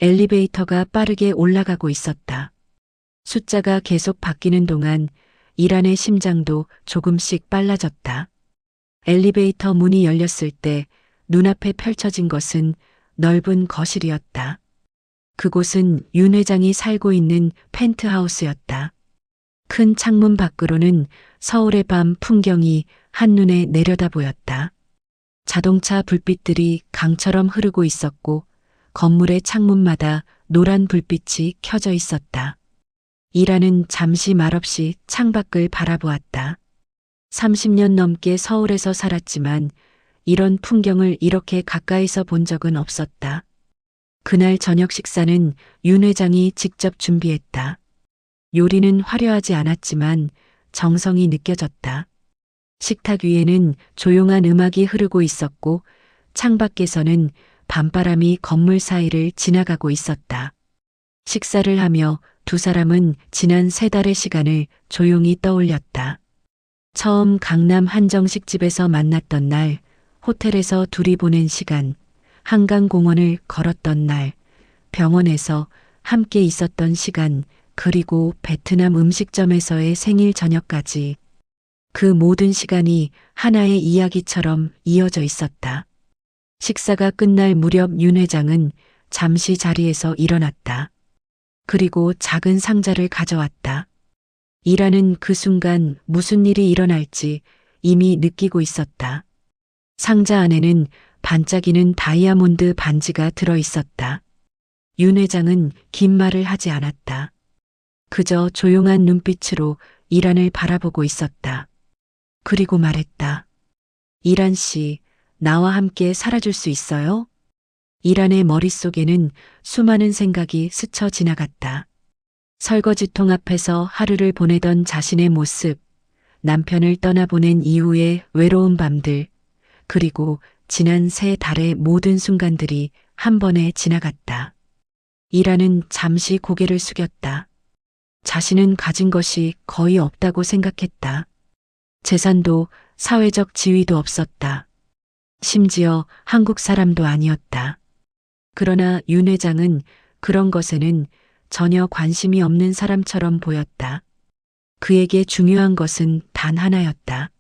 엘리베이터가 빠르게 올라가고 있었다. 숫자가 계속 바뀌는 동안 이란의 심장도 조금씩 빨라졌다. 엘리베이터 문이 열렸을 때 눈앞에 펼쳐진 것은 넓은 거실이었다. 그곳은 윤 회장이 살고 있는 펜트하우스였다. 큰 창문 밖으로는 서울의 밤 풍경이 한눈에 내려다 보였다. 자동차 불빛들이 강처럼 흐르고 있었고 건물의 창문마다 노란 불빛이 켜져 있었다. 이라는 잠시 말없이 창밖을 바라보았다. 30년 넘게 서울에서 살았지만 이런 풍경을 이렇게 가까이서 본 적은 없었다. 그날 저녁 식사는 윤 회장이 직접 준비했다. 요리는 화려하지 않았지만 정성이 느껴졌다. 식탁 위에는 조용한 음악이 흐르고 있었고 창밖에서는 밤바람이 건물 사이를 지나가고 있었다. 식사를 하며 두 사람은 지난 3달의 시간을 조용히 떠올렸다. 처음 강남 한정식집에서 만났던 날, 호텔에서 둘이 보낸 시간, 한강공원을 걸었던 날, 병원에서 함께 있었던 시간, 그리고 베트남 음식점에서의 생일 저녁까지 그 모든 시간이 하나의 이야기처럼 이어져 있었다. 식사가 끝날 무렵 윤 회장은 잠시 자리에서 일어났다. 그리고 작은 상자를 가져왔다. 이라는 그 순간 무슨 일이 일어날지 이미 느끼고 있었다. 상자 안에는 반짝이는 다이아몬드 반지가 들어 있었다. 윤 회장은 긴 말을 하지 않았다. 그저 조용한 눈빛으로 이란을 바라보고 있었다. 그리고 말했다. 이란 씨, 나와 함께 살아줄 수 있어요? 이란의 머릿속에는 수많은 생각이 스쳐 지나갔다. 설거지통 앞에서 하루를 보내던 자신의 모습, 남편을 떠나보낸 이후의 외로운 밤들, 그리고 지난 3달의 모든 순간들이 한 번에 지나갔다. 이란은 잠시 고개를 숙였다. 자신은 가진 것이 거의 없다고 생각했다. 재산도 사회적 지위도 없었다. 심지어 한국 사람도 아니었다. 그러나 윤 회장은 그런 것에는 전혀 관심이 없는 사람처럼 보였다. 그에게 중요한 것은 단 하나였다.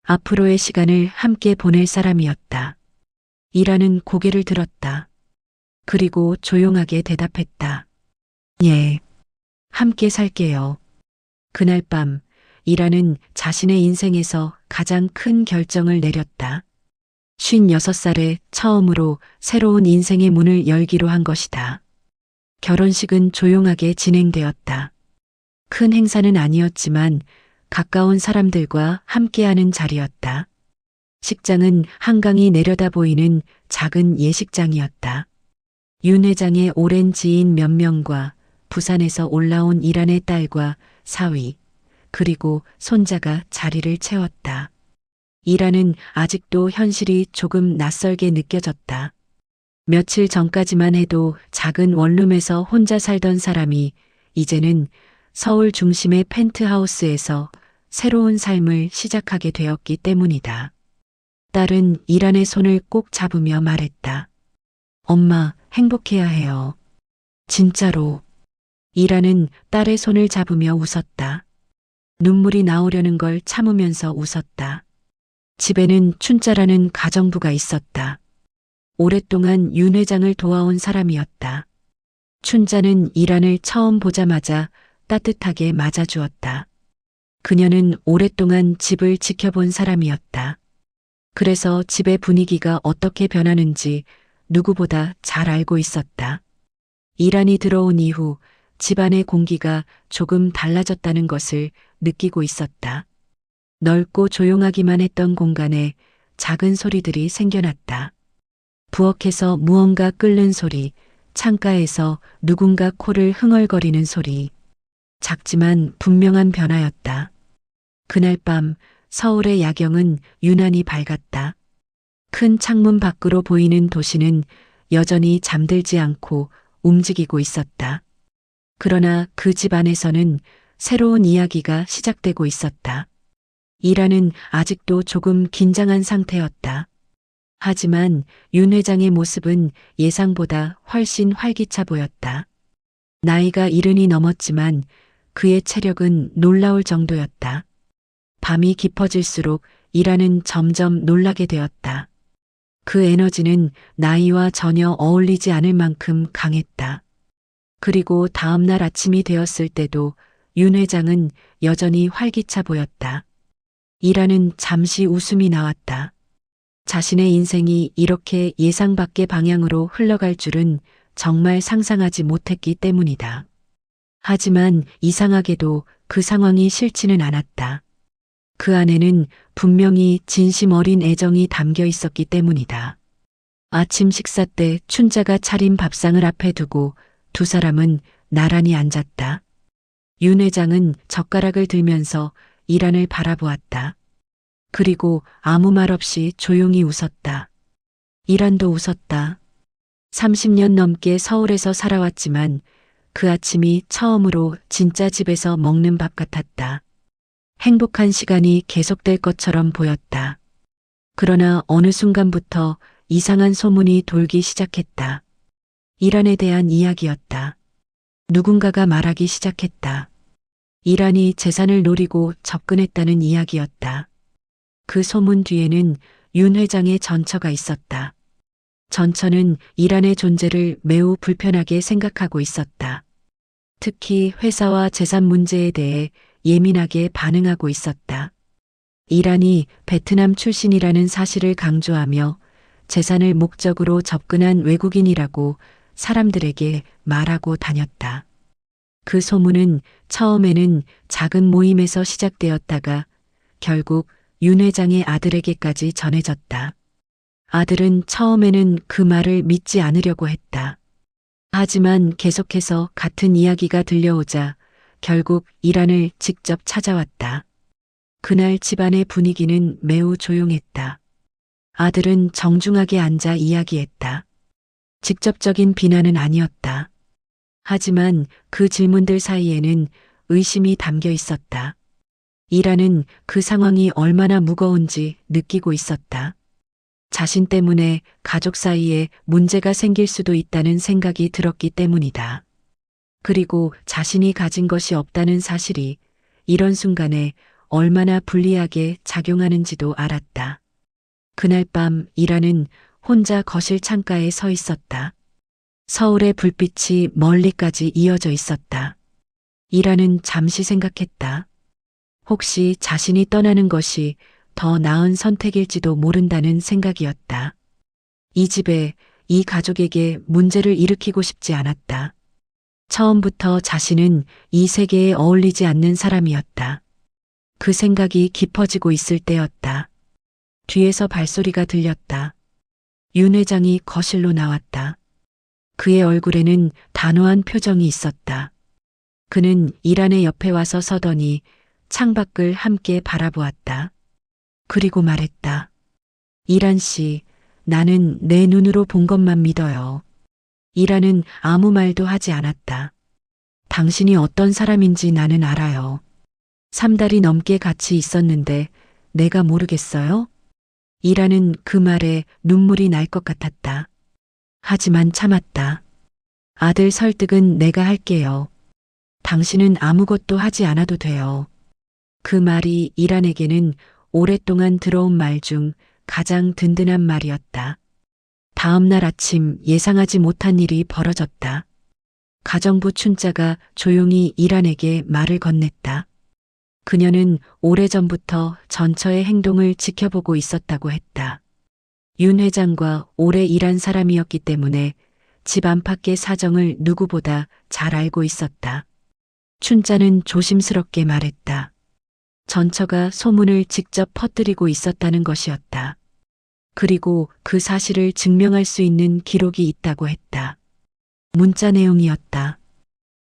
앞으로의 시간을 함께 보낼 사람이었다. 이라는 고개를 들었다. 그리고 조용하게 대답했다. 예. 함께 살게요. 그날 밤 이라는 자신의 인생에서 가장 큰 결정을 내렸다. 56살에 처음으로 새로운 인생의 문을 열기로 한 것이다. 결혼식은 조용하게 진행되었다. 큰 행사는 아니었지만 가까운 사람들과 함께하는 자리였다. 식장은 한강이 내려다 보이는 작은 예식장이었다. 윤 회장의 오랜 지인 몇 명과 부산에서 올라온 이란의 딸과 사위, 그리고 손자가 자리를 채웠다. 이란은 아직도 현실이 조금 낯설게 느껴졌다. 며칠 전까지만 해도 작은 원룸에서 혼자 살던 사람이 이제는 서울 중심의 펜트하우스에서 새로운 삶을 시작하게 되었기 때문이다. 딸은 이란의 손을 꼭 잡으며 말했다. 엄마, 행복해야 해요. 진짜로. 이란은 딸의 손을 잡으며 웃었다. 눈물이 나오려는 걸 참으면서 웃었다. 집에는 춘자라는 가정부가 있었다. 오랫동안 윤 회장을 도와온 사람이었다. 춘자는 이란을 처음 보자마자 따뜻하게 맞아주었다. 그녀는 오랫동안 집을 지켜본 사람이었다. 그래서 집의 분위기가 어떻게 변하는지 누구보다 잘 알고 있었다. 이란이 들어온 이후 집안의 공기가 조금 달라졌다는 것을 느끼고 있었다. 넓고 조용하기만 했던 공간에 작은 소리들이 생겨났다. 부엌에서 무언가 끓는 소리, 창가에서 누군가 코를 흥얼거리는 소리. 작지만 분명한 변화였다. 그날 밤 서울의 야경은 유난히 밝았다. 큰 창문 밖으로 보이는 도시는 여전히 잠들지 않고 움직이고 있었다. 그러나 그 집 안에서는 새로운 이야기가 시작되고 있었다. 이라는 아직도 조금 긴장한 상태였다. 하지만 윤 회장의 모습은 예상보다 훨씬 활기차 보였다. 나이가 70이 넘었지만 그의 체력은 놀라울 정도였다. 밤이 깊어질수록 이라는 점점 놀라게 되었다. 그 에너지는 나이와 전혀 어울리지 않을 만큼 강했다. 그리고 다음 날 아침이 되었을 때도 윤 회장은 여전히 활기차 보였다. 이라는 잠시 웃음이 나왔다. 자신의 인생이 이렇게 예상 밖의 방향으로 흘러갈 줄은 정말 상상하지 못했기 때문이다. 하지만 이상하게도 그 상황이 싫지는 않았다. 그 안에는 분명히 진심 어린 애정이 담겨 있었기 때문이다. 아침 식사 때 춘자가 차린 밥상을 앞에 두고 두 사람은 나란히 앉았다. 윤 회장은 젓가락을 들면서 이란을 바라보았다. 그리고 아무 말 없이 조용히 웃었다. 이란도 웃었다. 30년 넘게 서울에서 살아왔지만 그 아침이 처음으로 진짜 집에서 먹는 밥 같았다. 행복한 시간이 계속될 것처럼 보였다. 그러나 어느 순간부터 이상한 소문이 돌기 시작했다. 이란에 대한 이야기였다. 누군가가 말하기 시작했다. 이란이 재산을 노리고 접근했다는 이야기였다. 그 소문 뒤에는 윤 회장의 전처가 있었다. 전처는 이란의 존재를 매우 불편하게 생각하고 있었다. 특히 회사와 재산 문제에 대해 예민하게 반응하고 있었다. 이란이 베트남 출신이라는 사실을 강조하며 재산을 목적으로 접근한 외국인이라고 사람들에게 말하고 다녔다. 그 소문은 처음에는 작은 모임에서 시작되었다가 결국 윤 회장의 아들에게까지 전해졌다. 아들은 처음에는 그 말을 믿지 않으려고 했다. 하지만 계속해서 같은 이야기가 들려오자 결국 이란을 직접 찾아왔다. 그날 집안의 분위기는 매우 조용했다. 아들은 정중하게 앉아 이야기했다. 직접적인 비난은 아니었다. 하지만 그 질문들 사이에는 의심이 담겨 있었다. 이란은 그 상황이 얼마나 무거운지 느끼고 있었다. 자신 때문에 가족 사이에 문제가 생길 수도 있다는 생각이 들었기 때문이다. 그리고 자신이 가진 것이 없다는 사실이 이런 순간에 얼마나 불리하게 작용하는지도 알았다. 그날 밤 이란은 혼자 거실 창가에 서 있었다. 서울의 불빛이 멀리까지 이어져 있었다. 이란은 잠시 생각했다. 혹시 자신이 떠나는 것이 더 나은 선택일지도 모른다는 생각이었다. 이 집에, 이 가족에게 문제를 일으키고 싶지 않았다. 처음부터 자신은 이 세계에 어울리지 않는 사람이었다. 그 생각이 깊어지고 있을 때였다. 뒤에서 발소리가 들렸다. 윤 회장이 거실로 나왔다. 그의 얼굴에는 단호한 표정이 있었다. 그는 이란의 옆에 와서 서더니 창밖을 함께 바라보았다. 그리고 말했다. 이란 씨, 나는 내 눈으로 본 것만 믿어요. 이란은 아무 말도 하지 않았다. 당신이 어떤 사람인지 나는 알아요. 3달이 넘게 같이 있었는데 내가 모르겠어요? 이란은 그 말에 눈물이 날 것 같았다. 하지만 참았다. 아들 설득은 내가 할게요. 당신은 아무것도 하지 않아도 돼요. 그 말이 이란에게는 오랫동안 들어온 말 중 가장 든든한 말이었다. 다음 날 아침 예상하지 못한 일이 벌어졌다. 가정부 춘자가 조용히 이란에게 말을 건넸다. 그녀는 오래전부터 전처의 행동을 지켜보고 있었다고 했다. 윤 회장과 오래 일한 사람이었기 때문에 집 안팎의 사정을 누구보다 잘 알고 있었다. 춘자는 조심스럽게 말했다. 전처가 소문을 직접 퍼뜨리고 있었다는 것이었다. 그리고 그 사실을 증명할 수 있는 기록이 있다고 했다. 문자 내용이었다.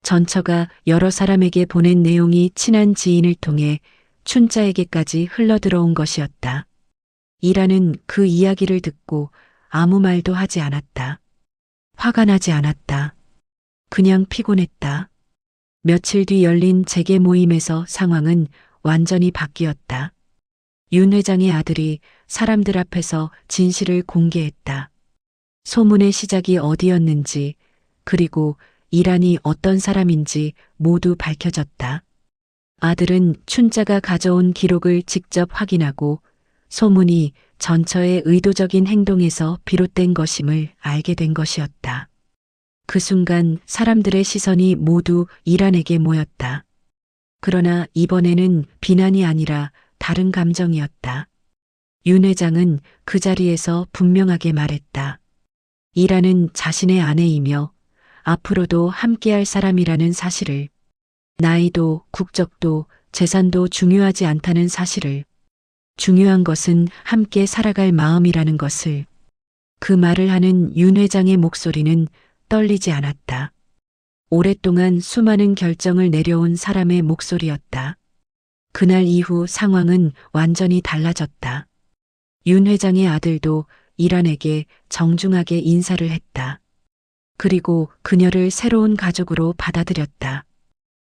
전처가 여러 사람에게 보낸 내용이 친한 지인을 통해 춘자에게까지 흘러들어온 것이었다. 이라는 그 이야기를 듣고 아무 말도 하지 않았다. 화가 나지 않았다. 그냥 피곤했다. 며칠 뒤 열린 재개 모임에서 상황은 완전히 바뀌었다. 윤 회장의 아들이 사람들 앞에서 진실을 공개했다. 소문의 시작이 어디였는지, 그리고 이란이 어떤 사람인지 모두 밝혀졌다. 아들은 춘자가 가져온 기록을 직접 확인하고 소문이 전처의 의도적인 행동에서 비롯된 것임을 알게 된 것이었다. 그 순간 사람들의 시선이 모두 이란에게 모였다. 그러나 이번에는 비난이 아니라 다른 감정이었다. 윤 회장은 그 자리에서 분명하게 말했다. 이란은 자신의 아내이며 앞으로도 함께할 사람이라는 사실을, 나이도 국적도 재산도 중요하지 않다는 사실을, 중요한 것은 함께 살아갈 마음이라는 것을. 그 말을 하는 윤 회장의 목소리는 떨리지 않았다. 오랫동안 수많은 결정을 내려온 사람의 목소리였다. 그날 이후 상황은 완전히 달라졌다. 윤 회장의 아들도 이란에게 정중하게 인사를 했다. 그리고 그녀를 새로운 가족으로 받아들였다.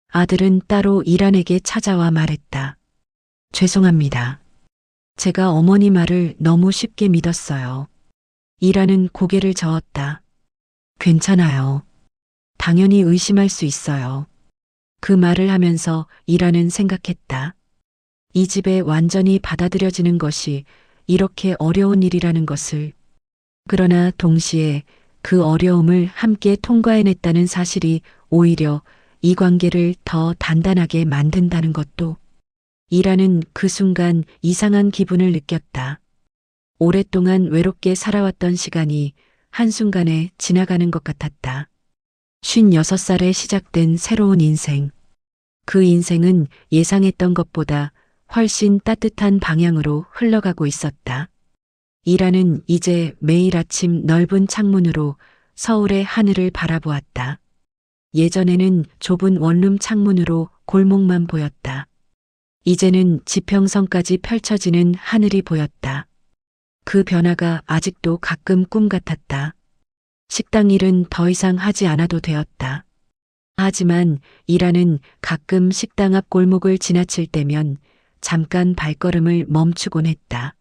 아들은 따로 이란에게 찾아와 말했다. 죄송합니다. 제가 어머니 말을 너무 쉽게 믿었어요. 이란은 고개를 저었다. 괜찮아요. 당연히 의심할 수 있어요. 그 말을 하면서 이란은 생각했다. 이 집에 완전히 받아들여지는 것이 이렇게 어려운 일이라는 것을. 그러나 동시에 그 어려움을 함께 통과해냈다는 사실이 오히려 이 관계를 더 단단하게 만든다는 것도. 이란은 그 순간 이상한 기분을 느꼈다. 오랫동안 외롭게 살아왔던 시간이 한순간에 지나가는 것 같았다. 56살에 시작된 새로운 인생. 그 인생은 예상했던 것보다 훨씬 따뜻한 방향으로 흘러가고 있었다. 이란은 이제 매일 아침 넓은 창문으로 서울의 하늘을 바라보았다. 예전에는 좁은 원룸 창문으로 골목만 보였다. 이제는 지평선까지 펼쳐지는 하늘이 보였다. 그 변화가 아직도 가끔 꿈 같았다. 식당 일은 더 이상 하지 않아도 되었다. 하지만 이란은 가끔 식당 앞 골목을 지나칠 때면 잠깐 발걸음을 멈추곤 했다.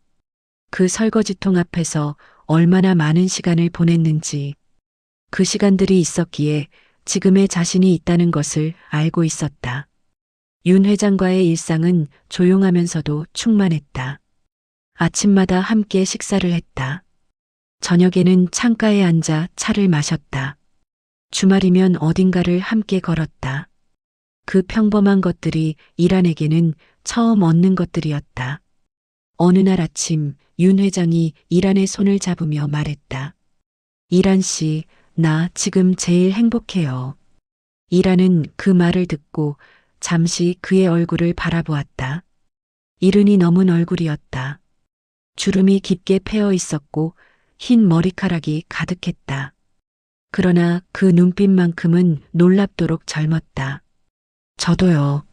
그 설거지통 앞에서 얼마나 많은 시간을 보냈는지, 그 시간들이 있었기에 지금의 자신이 있다는 것을 알고 있었다. 윤 회장과의 일상은 조용하면서도 충만했다. 아침마다 함께 식사를 했다. 저녁에는 창가에 앉아 차를 마셨다. 주말이면 어딘가를 함께 걸었다. 그 평범한 것들이 이란에게는 처음 얻는 것들이었다. 어느 날 아침 윤 회장이 이란의 손을 잡으며 말했다. 이란 씨, 나 지금 제일 행복해요. 이란은 그 말을 듣고 잠시 그의 얼굴을 바라보았다. 이른이 넘은 얼굴이었다. 주름이 깊게 패어 있었고 흰 머리카락이 가득했다. 그러나 그 눈빛만큼은 놀랍도록 젊었다. 저도요.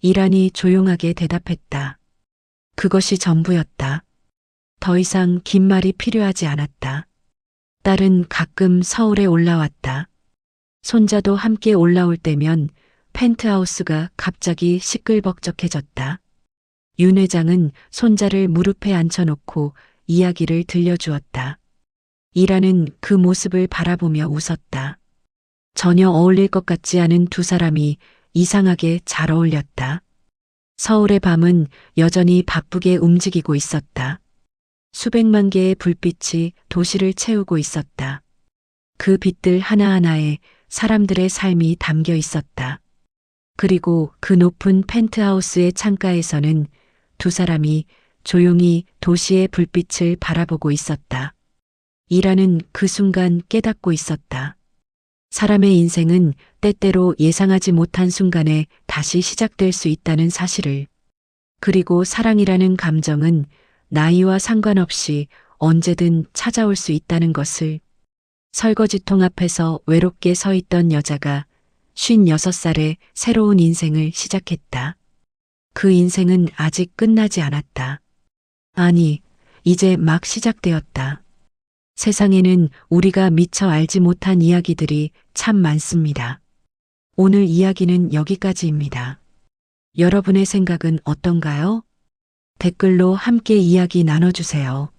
이란이 조용하게 대답했다. 그것이 전부였다. 더 이상 긴 말이 필요하지 않았다. 딸은 가끔 서울에 올라왔다. 손자도 함께 올라올 때면 펜트하우스가 갑자기 시끌벅적해졌다. 윤 회장은 손자를 무릎에 앉혀놓고 이야기를 들려주었다. 이란은 그 모습을 바라보며 웃었다. 전혀 어울릴 것 같지 않은 두 사람이 이상하게 잘 어울렸다. 서울의 밤은 여전히 바쁘게 움직이고 있었다. 수백만 개의 불빛이 도시를 채우고 있었다. 그 빛들 하나하나에 사람들의 삶이 담겨 있었다. 그리고 그 높은 펜트하우스의 창가에서는 두 사람이 조용히 도시의 불빛을 바라보고 있었다. 이라는 그 순간 깨닫고 있었다. 사람의 인생은 때때로 예상하지 못한 순간에 다시 시작될 수 있다는 사실을. 그리고 사랑이라는 감정은 나이와 상관없이 언제든 찾아올 수 있다는 것을. 설거지통 앞에서 외롭게 서 있던 여자가 56살에 새로운 인생을 시작했다. 그 인생은 아직 끝나지 않았다. 아니, 이제 막 시작되었다. 세상에는 우리가 미처 알지 못한 이야기들이 참 많습니다. 오늘 이야기는 여기까지입니다. 여러분의 생각은 어떤가요? 댓글로 함께 이야기 나눠주세요.